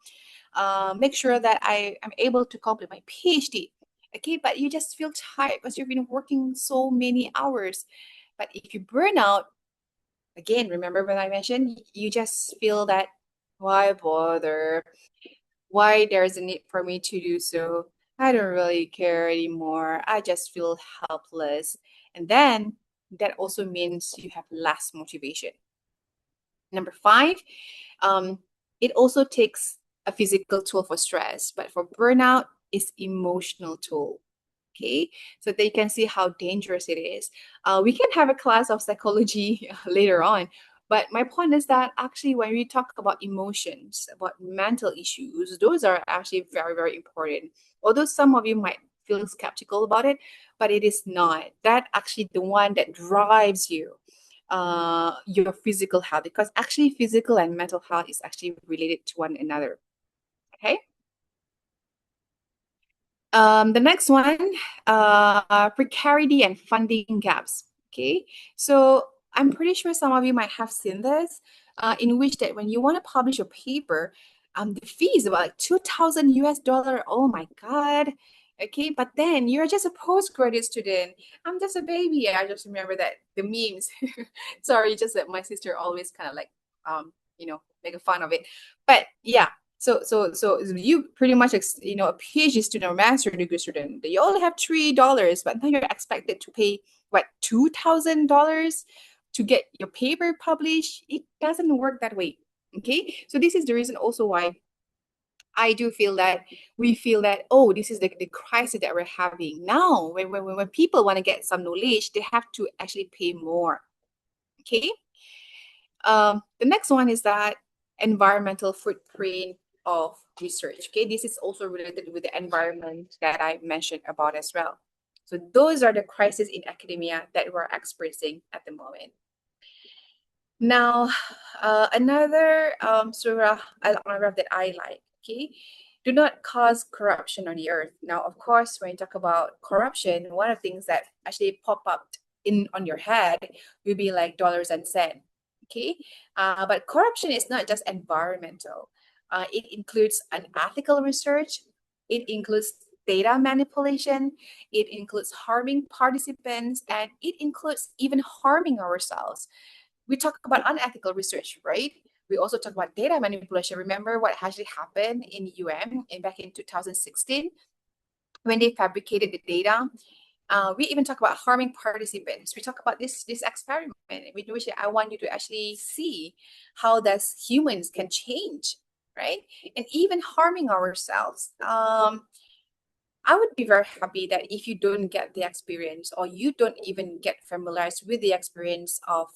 Make sure that I am able to complete my PhD. Okay, but you just feel tired because you've been working so many hours. But if you burn out, again, remember when I mentioned, you just feel that, why bother? Why there's a need for me to do so? I don't really care anymore. I just feel helpless. And then that also means you have less motivation. Number five, it also takes a physical toll for stress, but for burnout, it's emotional toll. Okay, so they can see how dangerous it is. We can have a class of psychology later on, but my point is that actually when we talk about emotions, about mental issues, those are actually very, very important. Although some of you might feel skeptical about it, but it is not. That actually the one that drives you, your physical health, because actually physical and mental health is actually related to one another. Okay. The next one, precarity and funding gaps. Okay, so I'm pretty sure some of you might have seen this, in which that when you want to publish a paper, the fee is about like 2,000 US dollar. Oh my God. Okay, but then you're just a postgraduate student. I'm just a baby. I just remember that the memes. Sorry, just that my sister always kind of like, make a fun of it. But yeah, so you pretty much, a PhD student or master degree student, you only have $3, but now you're expected to pay what, $2,000 to get your paper published. It doesn't work that way. Okay, so this is the reason also why I do feel that we feel that, oh, this is the crisis that we're having now. When people want to get some knowledge, they have to actually pay more. Okay. The next one is that environmental footprint of research. Okay, this is also related with the environment that I mentioned about as well. So those are the crises in academia that we're experiencing at the moment. Now, another surah al-Araf that I like, okay, do not cause corruption on the earth. Now, of course, when you talk about corruption, one of the things that actually pop up in on your head will be like dollars and cents. Okay, but corruption is not just environmental. It includes unethical research. It includes data manipulation. It includes harming participants, and it includes even harming ourselves. We talk about unethical research, right? We also talk about data manipulation. Remember what actually happened in back in 2016 when they fabricated the data? We even talk about harming participants. We talk about this experiment, which I want you to actually see how does humans can change, right? And even harming ourselves. I would be very happy that if you don't get the experience or you don't even get familiarized with the experience of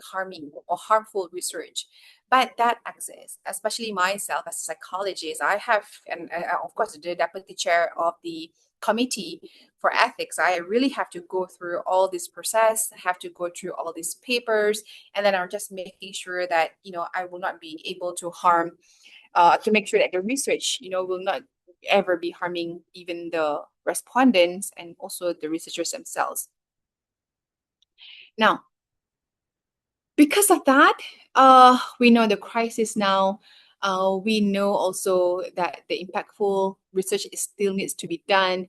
harming or harmful research, but that exists, especially myself as a psychologist. I have, and of course, the deputy chair of the committee for ethics. I really have to go through all this process, have to go through all these papers, and then I'm just making sure that, I will not be able to harm, to make sure that the research, will not ever be harming even the respondents and also the researchers themselves. Now, because of that, we know the crisis now. We know also that the impactful research still needs to be done.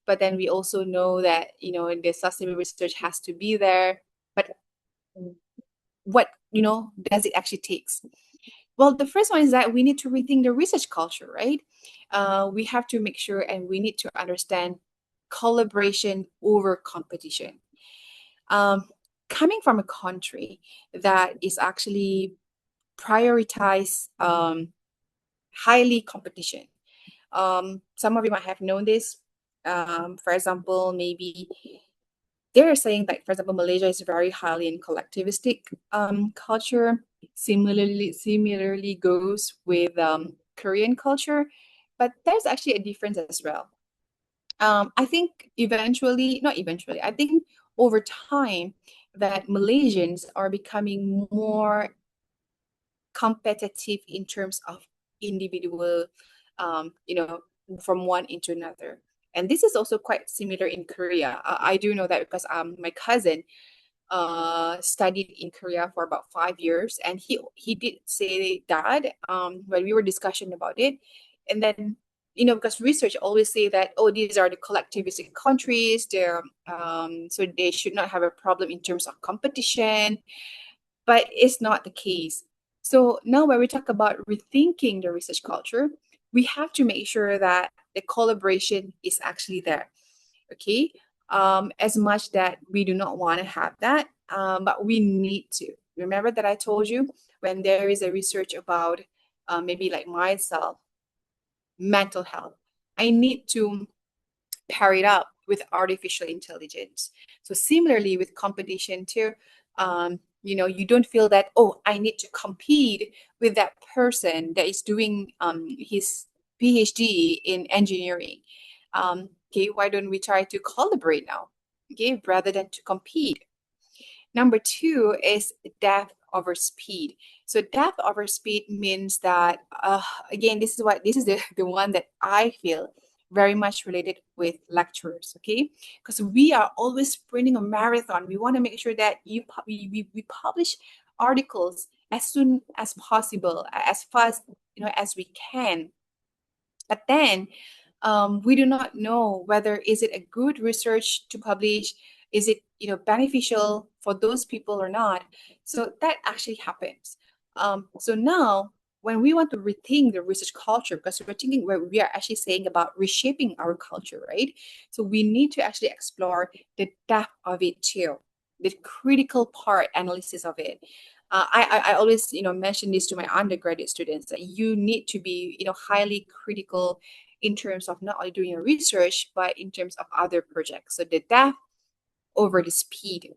But then we also know that, the sustainable research has to be there. But what, does it actually takes? Well, the first one is that we need to rethink the research culture, right? We have to make sure and we need to understand collaboration over competition. Coming from a country that is actually prioritize highly competition. Some of you might have known this. For example, maybe they're saying that, for example, Malaysia is very highly in collectivistic culture. Similarly goes with Korean culture, but there's actually a difference as well. I think I think over time that Malaysians are becoming more competitive in terms of individual, from one into another. And this is also quite similar in Korea. I do know that because my cousin studied in Korea for about 5 years, and he did say that when we were discussing about it, and then because research always say that, oh, these are the collectivistic countries, they're so they should not have a problem in terms of competition, but it's not the case. So now when we talk about rethinking the research culture, we have to make sure that the collaboration is actually there. Okay, as much that we do not want to have that, but we need to remember that I told you when there is a research about maybe like myself, mental health, I need to pair it up with artificial intelligence. So similarly with competition too, you don't feel that, oh, I need to compete with that person that is doing his PhD in engineering. Okay, why don't we try to collaborate now? Okay, rather than to compete. Number two is depth over speed. So depth over speed means that again, this is the one that I feel very much related with lecturers, okay? Because we are always sprinting a marathon. We want to make sure that we publish articles as soon as possible, as fast, as we can. But then we do not know whether is it a good research to publish, is it beneficial for those people or not. So that actually happens. So now when we want to rethink the research culture, because we're thinking where we are actually saying about reshaping our culture, right? So we need to actually explore the depth of it too, the critical part analysis of it. I always mention this to my undergraduate students that you need to be highly critical in terms of not only doing your research but in terms of other projects. So the depth over the speed.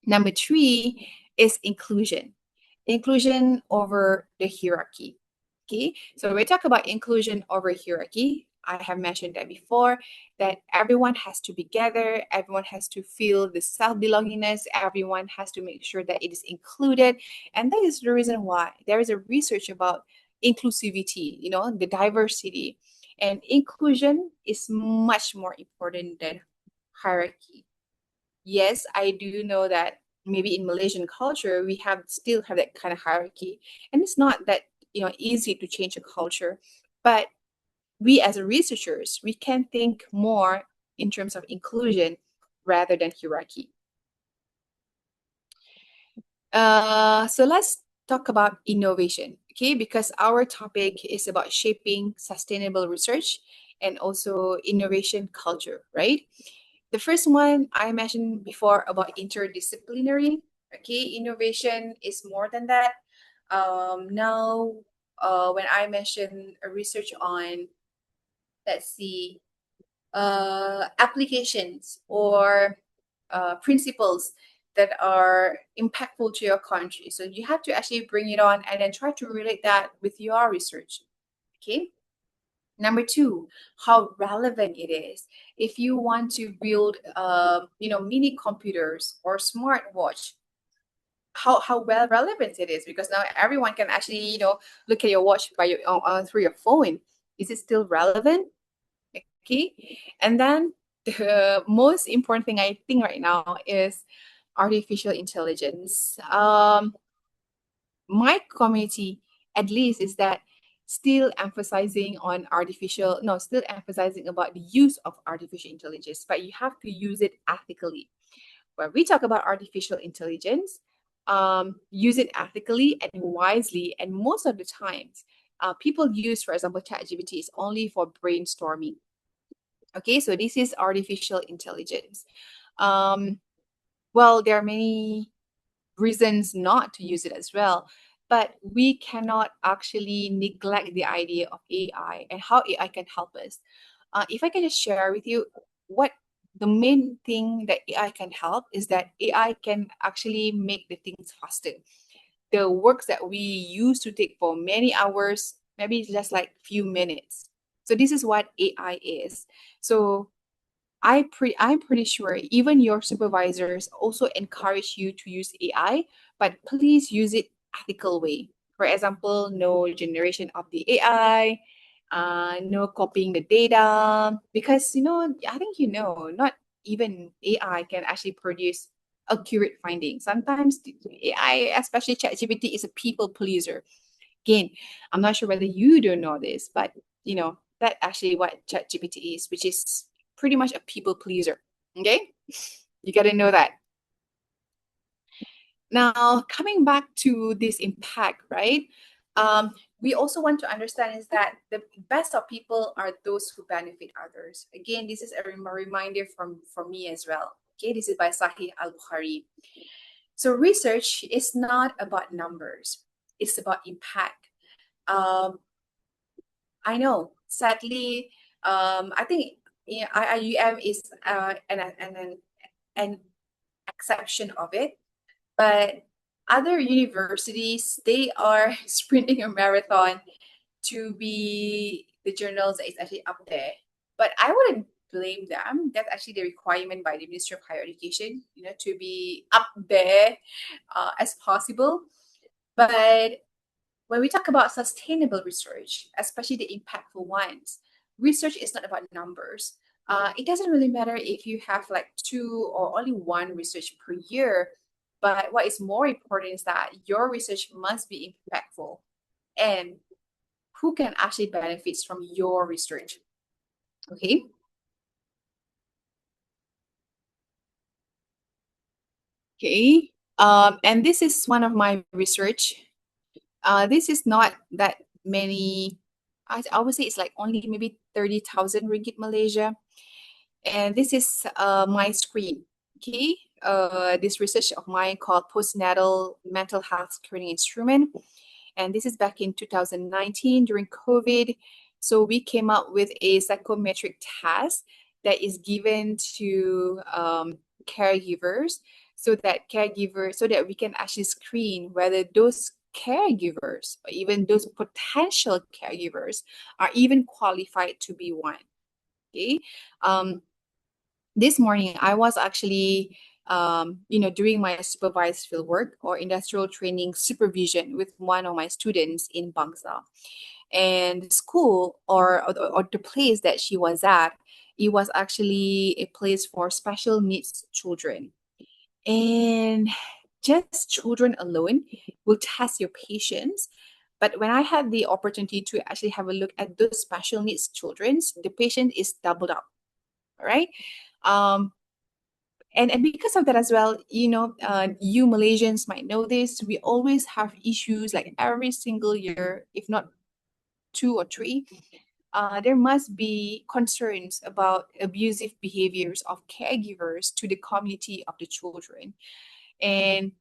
Number three is inclusion. Inclusion over the hierarchy. Okay, so when we talk about inclusion over hierarchy, I have mentioned that before, that everyone has to be together, everyone has to feel the self-belongingness, everyone has to make sure that it is included. And that is the reason why there is a research about inclusivity, the diversity. And inclusion is much more important than hierarchy. Yes, I do know that maybe in Malaysian culture we still have that kind of hierarchy, and it's not that easy to change a culture. But we as a researchers, we can think more in terms of inclusion rather than hierarchy. So let's talk about innovation, okay? Because our topic is about shaping sustainable research and also innovation culture, right? The first one I mentioned before about interdisciplinary. Okay, innovation is more than that. Now, when I mention a research on, let's see, applications or principles that are impactful to your country, so you have to actually bring it on and then try to relate that with your research. Okay. Number two, how relevant it is. If you want to build, mini computers or smartwatch, how well relevant it is, because now everyone can actually, look at your watch by through your phone. Is it still relevant? Okay, and then the most important thing I think right now is artificial intelligence. My community at least is that still emphasizing on still emphasizing about the use of artificial intelligence, but you have to use it ethically. When we talk about artificial intelligence, use it ethically and wisely. And most of the times, people use, for example, ChatGPT is only for brainstorming. Okay, so this is artificial intelligence. Well, there are many reasons not to use it as well. But we cannot actually neglect the idea of AI and how AI can help us. If I can just share with you what the main thing that AI can help is that AI can actually make the things faster. The works that we used to take for many hours, maybe it's just like few minutes. So this is what AI is. So I'm pretty sure even your supervisors also encourage you to use AI, but please use it ethical way. For example, no generation of the AI, no copying the data, because I think not even AI can actually produce accurate findings. Sometimes the AI, especially ChatGPT, is a people pleaser. Again, I'm not sure whether you do know this, but that actually what ChatGPT is, which is pretty much a people pleaser. Okay, you got to know that. Now, coming back to this impact, right? We also want to understand is that the best of people are those who benefit others. Again, this is a reminder from me as well. Okay, this is by Sahih Al-Bukhari. So research is not about numbers; it's about impact. Um, I know. Sadly, I think IIUM is an exception of it, but other universities, they are sprinting a marathon to be the journals that is actually up there. But I wouldn't blame them. That's actually the requirement by the Ministry of Higher Education, to be up there as possible. But when we talk about sustainable research, especially the impactful ones, research is not about numbers. It doesn't really matter if you have like 2 or only 1 research per year, but what is more important is that your research must be impactful and who can actually benefit from your research. Okay. Okay. And this is one of my research. This is not that many. I would say it's like only maybe 30,000 ringgit Malaysia. And this is my screen. Okay. This research of mine called Postnatal Mental Health Screening Instrument. And this is back in 2019 during COVID. So we came up with a psychometric test that is given to caregivers so that we can actually screen whether those caregivers or even those potential caregivers are even qualified to be one. Okay. This morning I was actually doing my supervised field work or industrial training supervision with one of my students in Bangsa. And the school or the place that she was at, it was actually a place for special needs children. And just children alone will test your patience. But when I had the opportunity to actually have a look at those special needs children, the patient is doubled up. All right. And because of that as well, you Malaysians might know this. We always have issues like every single year, if not 2 or 3. There must be concerns about abusive behaviors of caregivers to the community of the children. And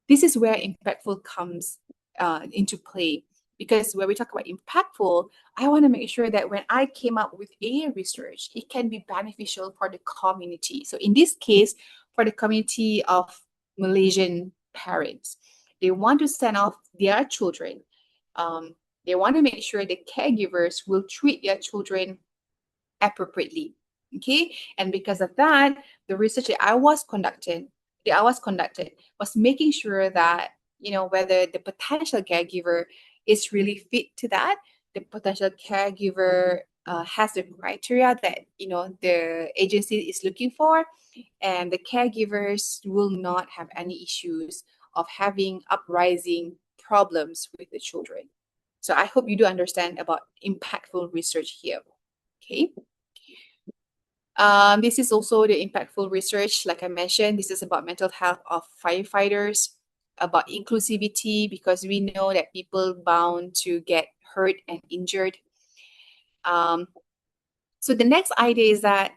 this is where impactful comes into play. Because when we talk about impactful, I want to make sure that when I came up with a research, it can be beneficial for the community. So in this case, for the community of Malaysian parents, they want to send off their children. They want to make sure the caregivers will treat their children appropriately. Okay. And because of that, the research that I was conducted was making sure that, whether the potential caregiver is really fit to that, the potential caregiver has the criteria that, the agency is looking for, and the caregivers will not have any issues of having uprising problems with the children. So I hope you do understand about impactful research here. Okay. This is also the impactful research. Like I mentioned, this is about mental health of firefighters, about inclusivity, because we know that people bound to get hurt and injured. So the next idea is that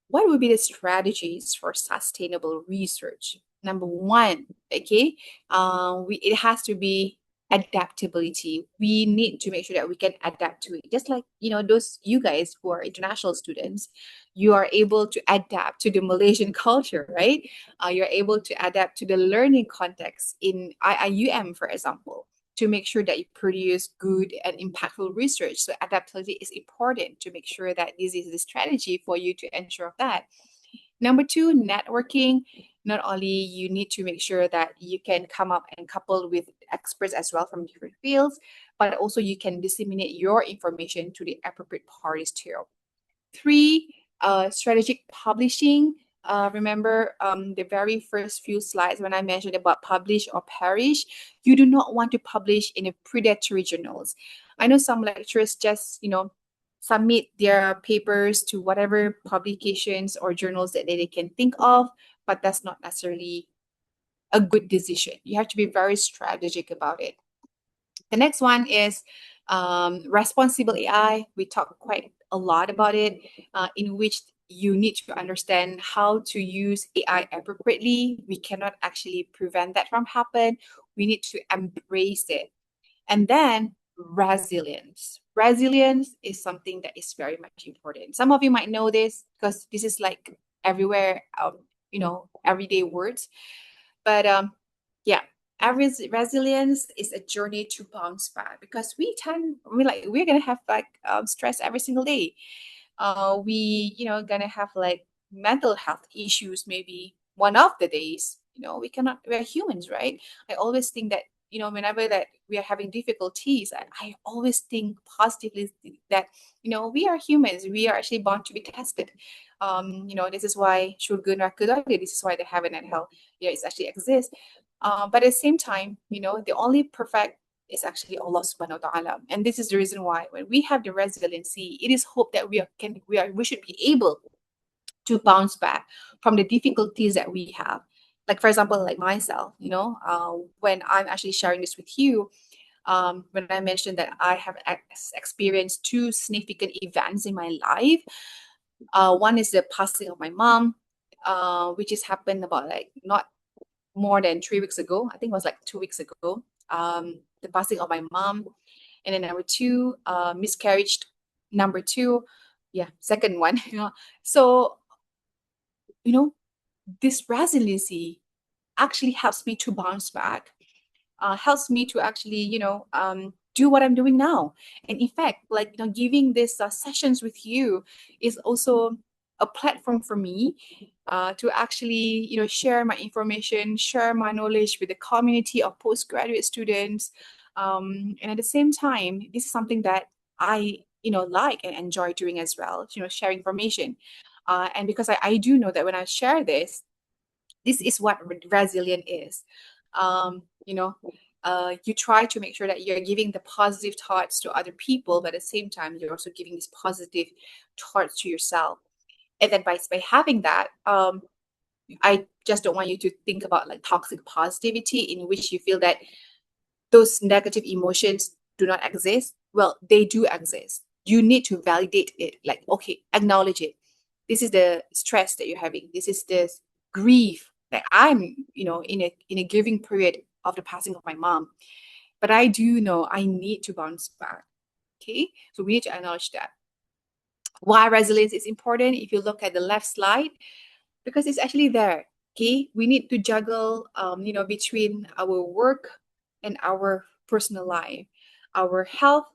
what would be the strategies for sustainable research? Number one, okay, it has to be adaptability. We need to make sure that we can adapt to it. Just like, those you guys who are international students, you are able to adapt to the Malaysian culture, right? You're able to adapt to the learning context in IIUM, for example, to make sure that you produce good and impactful research. So adaptability is important to make sure that this is the strategy for you to ensure that. Number 2, networking. Not only you need to make sure that you can come up and couple with experts as well from different fields, but also you can disseminate your information to the appropriate parties too. 3, strategic publishing. Remember the very first few slides when I mentioned about publish or perish, you do not want to publish in a predatory journals. I know some lecturers just, submit their papers to whatever publications or journals that they can think of, but that's not necessarily a good decision. You have to be very strategic about it. The next one is responsible AI. We talk quite a lot about it, in which you need to understand how to use AI appropriately. We cannot actually prevent that from happen. We need to embrace it. And then resilience. Resilience is something that is very much important. Some of you might know this because this is like everywhere, everyday words. But yeah, resilience is a journey to bounce back because we're gonna have like stress every single day. we, gonna have like mental health issues maybe one of the days. We're humans, right? I always think that, whenever that we are having difficulties, I always think positively that, we are humans. We are actually born to be tested. This is why Shulgun Rakudari, this is why the heaven and hell, it actually exists. But at the same time, the only perfect is actually Allah subhanahu wa ta'ala. And this is the reason why when we have the resiliency, it is hope that we should be able to bounce back from the difficulties that we have. Like for example, like myself, when I'm actually sharing this with you, when I mentioned that I have experienced two significant events in my life. One is the passing of my mom, which has happened about like not more than 3 weeks ago. I think it was like 2 weeks ago. The passing of my mom, and then number two, miscarriage. Number two, yeah, second one. So this resiliency actually helps me to bounce back, helps me to actually, do what I'm doing now. And in fact, like, giving these sessions with you is also a platform for me to actually, share my information, share my knowledge with the community of postgraduate students. And at the same time, this is something that I, like and enjoy doing as well, sharing information. And because I do know that when I share this is what resilient is. You try to make sure that you're giving the positive thoughts to other people, but at the same time, you're also giving these positive thoughts to yourself. And then by having that, I just don't want you to think about like toxic positivity in which you feel that those negative emotions do not exist. Well, they do exist. You need to validate it. Like, okay, acknowledge it. This is the stress that you're having. This is the grief that I'm, in a grieving period of the passing of my mom. But I do know I need to bounce back. Okay, so we need to acknowledge that. Why resilience is important? If you look at the left slide, because it's actually there. Okay, we need to juggle, between our work and our personal life, our health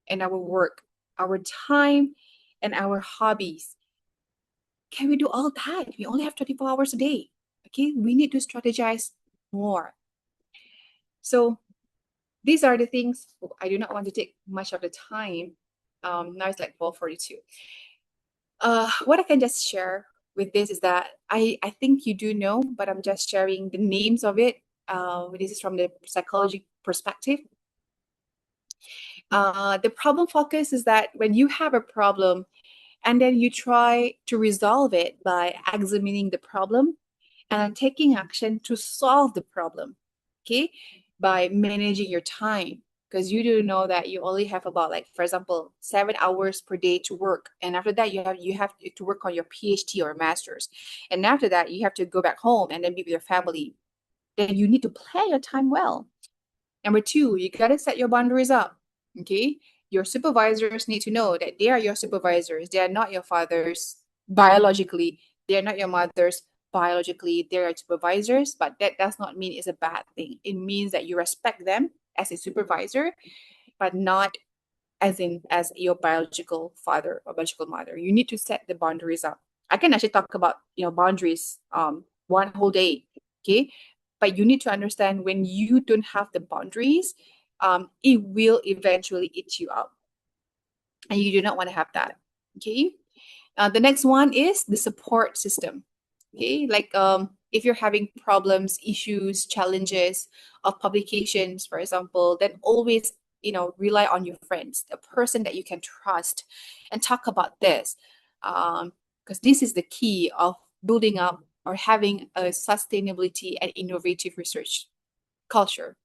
and our work, our time and our hobbies. Can we do all that? We only have 24 hours a day. Okay, we need to strategize more. So these are the things. I do not want to take much of the time. Now it's like 12:42. What I can just share with this is that I think you do know, but I'm just sharing the names of it. This is from the psychology perspective. The problem focus is that when you have a problem and then you try to resolve it by examining the problem and taking action to solve the problem, okay, by managing your time, because you do know that you only have about, like, for example, 7 hours per day to work, and after that you have to work on your PhD or master's, and after that you have to go back home and then be with your family. Then you need to plan your time well. Number two, you got to set your boundaries up. Okay, your supervisors need to know that they are your supervisors. They are not your fathers biologically. They are not your mothers biologically. They are supervisors, but that does not mean it's a bad thing. It means that you respect them as a supervisor, but not as your biological father or biological mother. You need to set the boundaries up. I can actually talk about boundaries one whole day. Okay, but you need to understand when you don't have the boundaries, it will eventually eat you up, and you do not want to have that. Okay, the next one is the support system. Okay, like if you're having problems, issues, challenges of publications, for example, then always rely on your friends, the person that you can trust, and talk about this, because this is the key of building up or having a sustainability and innovative research culture.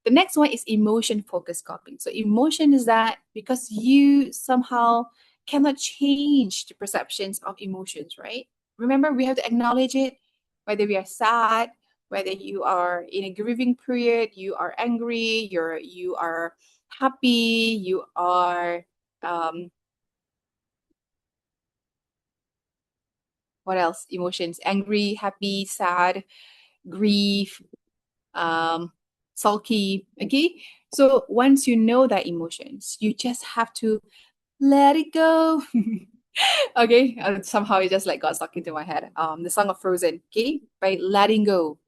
The next one is emotion focused coping. So emotion is that because you somehow cannot change the perceptions of emotions, right? Remember, we have to acknowledge it, whether we are sad, whether you are in a grieving period, you are angry, you are happy, you are what else? Emotions: angry, happy, sad, grief, sulky. Okay, so once you know that emotions, you just have to let it go. Okay, somehow it just like got stuck into my head. The song of Frozen, okay, by letting go,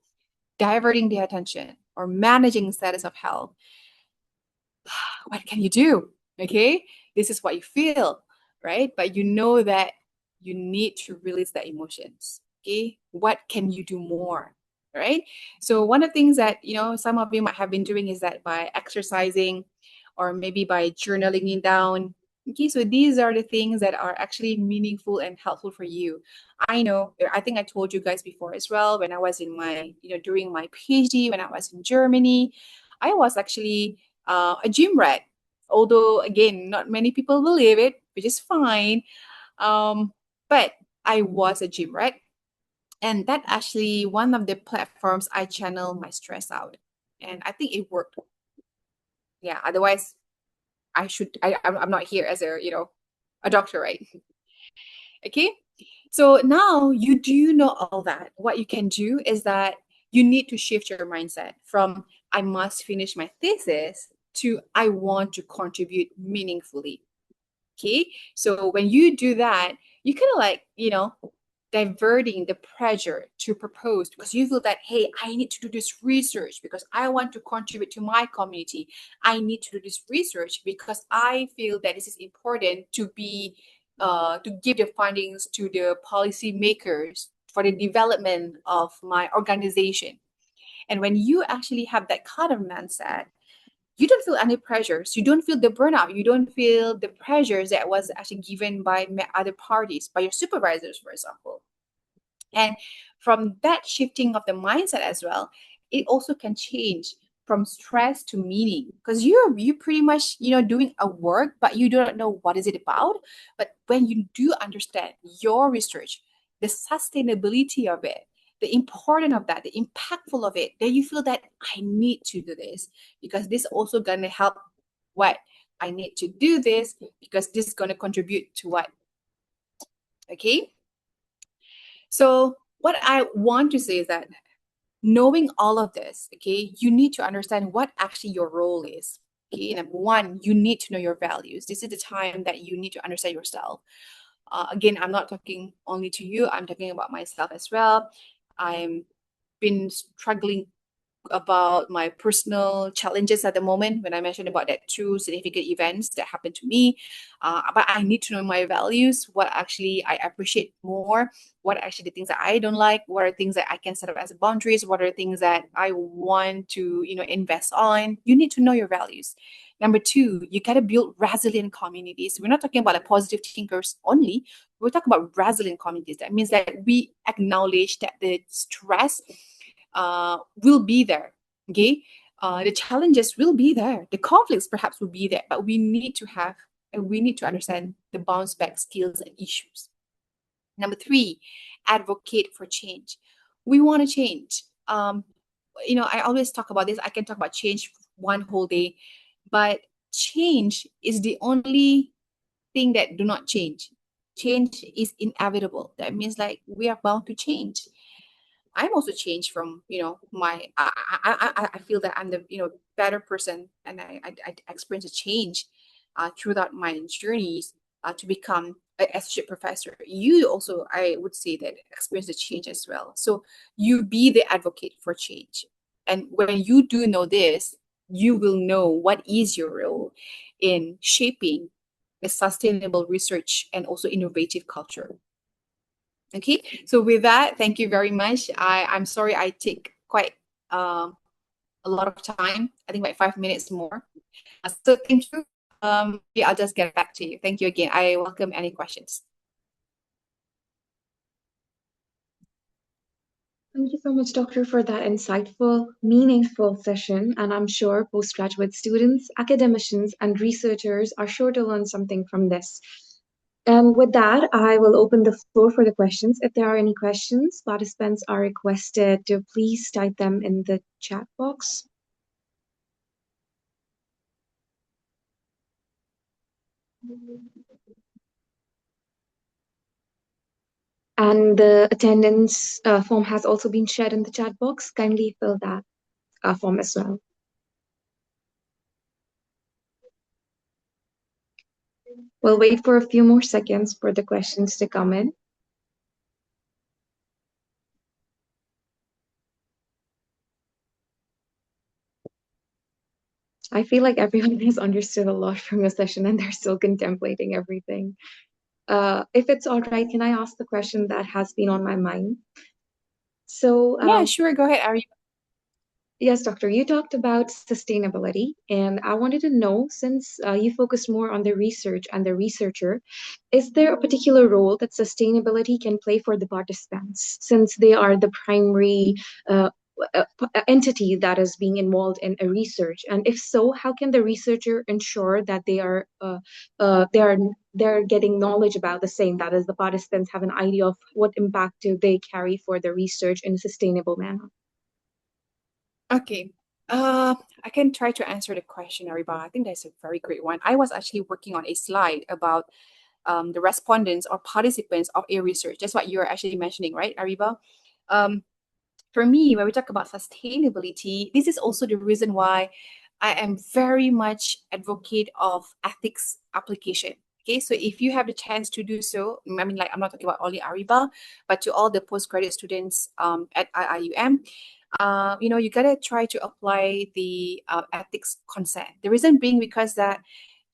diverting the attention, or managing status of health. What can you do? Okay, this is what you feel, right? But you know that you need to release the emotions. Okay, what can you do more? Right. So one of the things that some of you might have been doing is that by exercising, or maybe by journaling it down. Okay, so these are the things that are actually meaningful and helpful for you. I know, I think I told you guys before as well, when I was in my, during my PhD, when I was in Germany, I was actually a gym rat. Although, again, not many people believe it, which is fine. But I was a gym rat. And that actually one of the platforms I channel my stress out. And I think it worked. Yeah, otherwise I'm not here as a doctor, right? Okay. So now you do know all that. What you can do is that you need to shift your mindset from I must finish my thesis to I want to contribute meaningfully. Okay. So when you do that, you kind of like, diverting the pressure to propose because you feel that, hey, I need to do this research because I want to contribute to my community. I need to do this research because I feel that this is important to be to give the findings to the policy makers for the development of my organization. And when you actually have that kind of mindset, you don't feel any pressures. You don't feel the burnout. You don't feel the pressures that was actually given by other parties, by your supervisors, for example. And from that shifting of the mindset as well, it also can change from stress to meaning because you pretty much doing a work but you don't know what is it about. But when you do understand your research, the sustainability of it, the importance of that, the impactful of it, then you feel that I need to do this because this also gonna help what I need to do this because this is gonna contribute to what. Okay. So what I want to say is that knowing all of this, okay, you need to understand what actually your role is. Okay, number one, you need to know your values. This is the time that you need to understand yourself. Again, I'm not talking only to you, I'm talking about myself as well. I'm been struggling about my personal challenges at the moment when I mentioned about that two significant events that happened to me. But I need to know my values, what actually I appreciate more, what are actually the things that I don't like, what are things that I can set up as boundaries, what are things that I want to, invest on. You need to know your values. Number two, you got to build resilient communities. We're not talking about like positive thinkers only. We're talking about resilient communities. That means that we acknowledge that the stress will be there. Okay, the challenges will be there. The conflicts perhaps will be there, but we need to have and we need to understand the bounce back skills and issues. Number three, advocate for change. We want to change. I always talk about this. I can talk about change one whole day, but change is the only thing that do not change. Change is inevitable. That means like we are bound to change. I'm also changed from my I feel that I'm the better person and I experience a change throughout my journeys to become an associate professor. You also, I would say, that experience a change as well. So you be the advocate for change, and when you do know this, you will know what is your role in shaping a sustainable research and also innovative culture. Okay, so with that, thank you very much. I'm sorry I take quite a lot of time. I think like 5 minutes more. So thank you. Yeah, I'll just get back to you. Thank you again. I welcome any questions. Thank you so much, Doctor, for that insightful, meaningful session. And I'm sure postgraduate students, academicians, and researchers are sure to learn something from this. With that, I will open the floor for the questions. If there are any questions, participants are requested to please type them in the chat box. And the attendance form has also been shared in the chat box. Kindly fill that form as well. We'll wait for a few more seconds for the questions to come in. I feel like everyone has understood a lot from your session and they're still contemplating everything. If it's all right, can I ask the question that has been on my mind? So, Yeah, sure. Go ahead, Ari. yes, Doctor, you talked about sustainability, and I wanted to know, since you focus more on the research and the researcher, is there a particular role that sustainability can play for the participants, since they are the primary uh, entity that is being involved in a research? And if so, how can the researcher ensure that they're getting knowledge about the same? That is, the participants have an idea of what impact do they carry for the research in a sustainable manner. Okay. I can try to answer the question, Ariba. I think that's a very great one. I was actually working on a slide about the respondents or participants of a research. That's what you're actually mentioning, right, Ariba? Um, for me, when we talk about sustainability, this is also the reason why I am very much advocate of ethics application. Okay, so if you have the chance to do so, I mean, like I'm not talking about only Ariba, but to all the postgraduate students at IIUM, you gotta try to apply the ethics concept. The reason being because that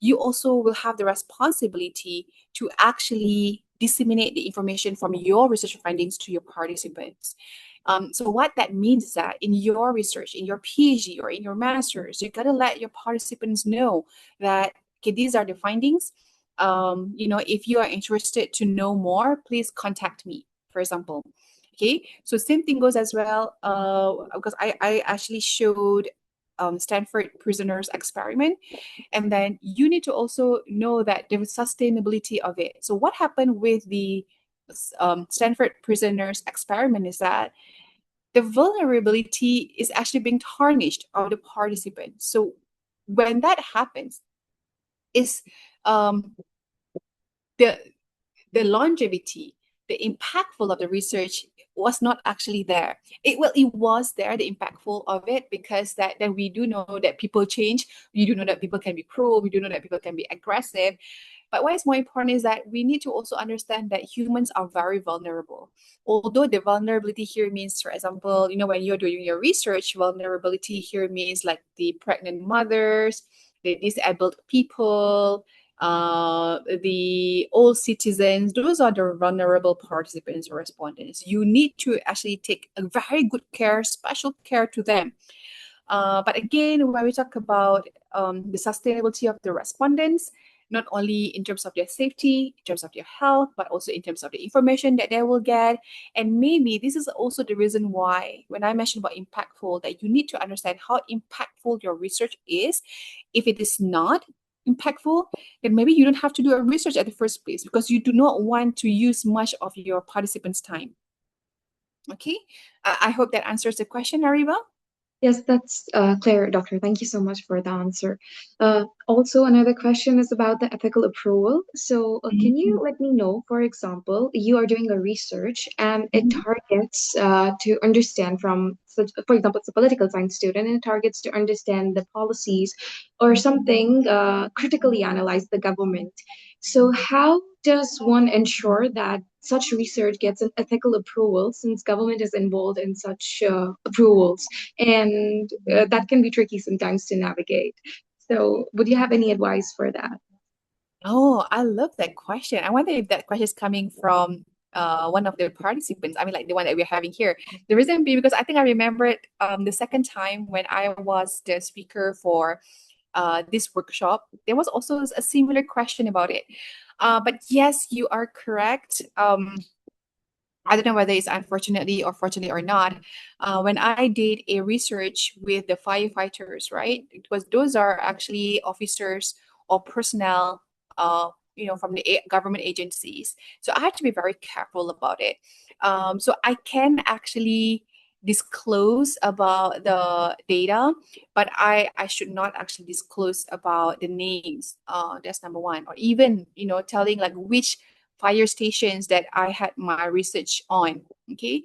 you also will have the responsibility to actually disseminate the information from your research findings to your participants. So what that means is that in your research, in your PhD or in your master's, you gotta let your participants know that okay, these are the findings. If you are interested to know more, please contact me, for example. Okay, so same thing goes as well. Because I actually showed Stanford prisoners experiment, and then you need to also know that there is sustainability of it. So what happened with the Stanford prisoners experiment is that the vulnerability is actually being tarnished of the participants. So when that happens, is um, the the longevity, the impactful of the research was not actually there. It was there, the impactful of it, because that then we do know that people change. We do know that people can be cruel. We do know that people can be aggressive. But what is more important is that we need to also understand that humans are very vulnerable. Although the vulnerability here means, for example, when you're doing your research, vulnerability here means like the pregnant mothers, the disabled people, the old citizens. Those are the vulnerable participants or respondents. You need to actually take a very good care, special care to them. But again, when we talk about the sustainability of the respondents, not only in terms of their safety, in terms of their health, but also in terms of the information that they will get. And maybe this is also the reason why, when I mentioned about impactful, that you need to understand how impactful your research is. If it is not impactful, then maybe you don't have to do a research at the first place because you do not want to use much of your participants' time. Okay, I hope that answers the question, Ariba. Yes, that's clear, Doctor. Thank you so much for the answer. Also, another question is about the ethical approval. So, can you let me know, for example, you are doing a research and it targets to understand from, for example, it's a political science student and it targets to understand the policies or something, critically analyze the government. So, how does one ensure that such research gets an ethical approval since government is involved in such approvals? And that can be tricky sometimes to navigate. So, would you have any advice for that? Oh, I love that question. I wonder if that question is coming from one of the participants. I mean, like the one that we're having here. The reason being because I think I remembered the second time when I was the speaker for this workshop, there was also a similar question about it. But yes, you are correct. I don't know whether it's unfortunately or fortunately or not. When I did a research with the firefighters, right? It was those are actually officers or personnel, from the government agencies. So I had to be very careful about it. So I can actually disclose about the data, but I should not actually disclose about the names. That's number one. Or even, telling like which fire stations that I had my research on. Okay,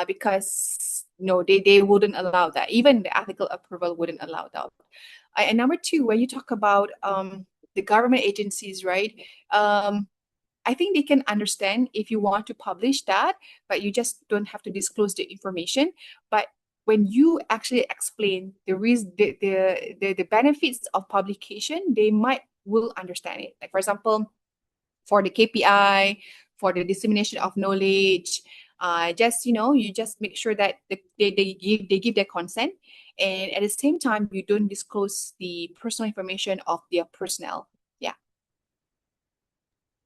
because no, they wouldn't allow that. Even the ethical approval wouldn't allow that. And number two, when you talk about the government agencies, right? I think they can understand if you want to publish that, but you just don't have to disclose the information. But when you actually explain the benefits of publication, they will understand it. Like for example, for the KPI, for the dissemination of knowledge, you just make sure that they give their consent, and at the same time you don't disclose the personal information of their personnel. Yeah.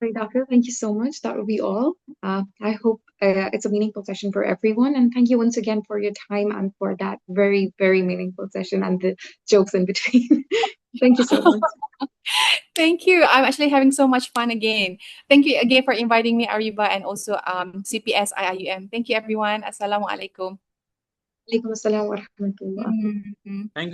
Great, doctor. Thank you so much. That will be all. I hope it's a meaningful session for everyone. And thank you once again for your time and for that very, very meaningful session and the jokes in between. Thank you so much. Thank you. I'm actually having so much fun again. Thank you again for inviting me, Ariba, and also CPS IIUM. Thank you, everyone. Assalamualaikum. Alaikum assalam wa rahmatullah. Mhm. Thank you.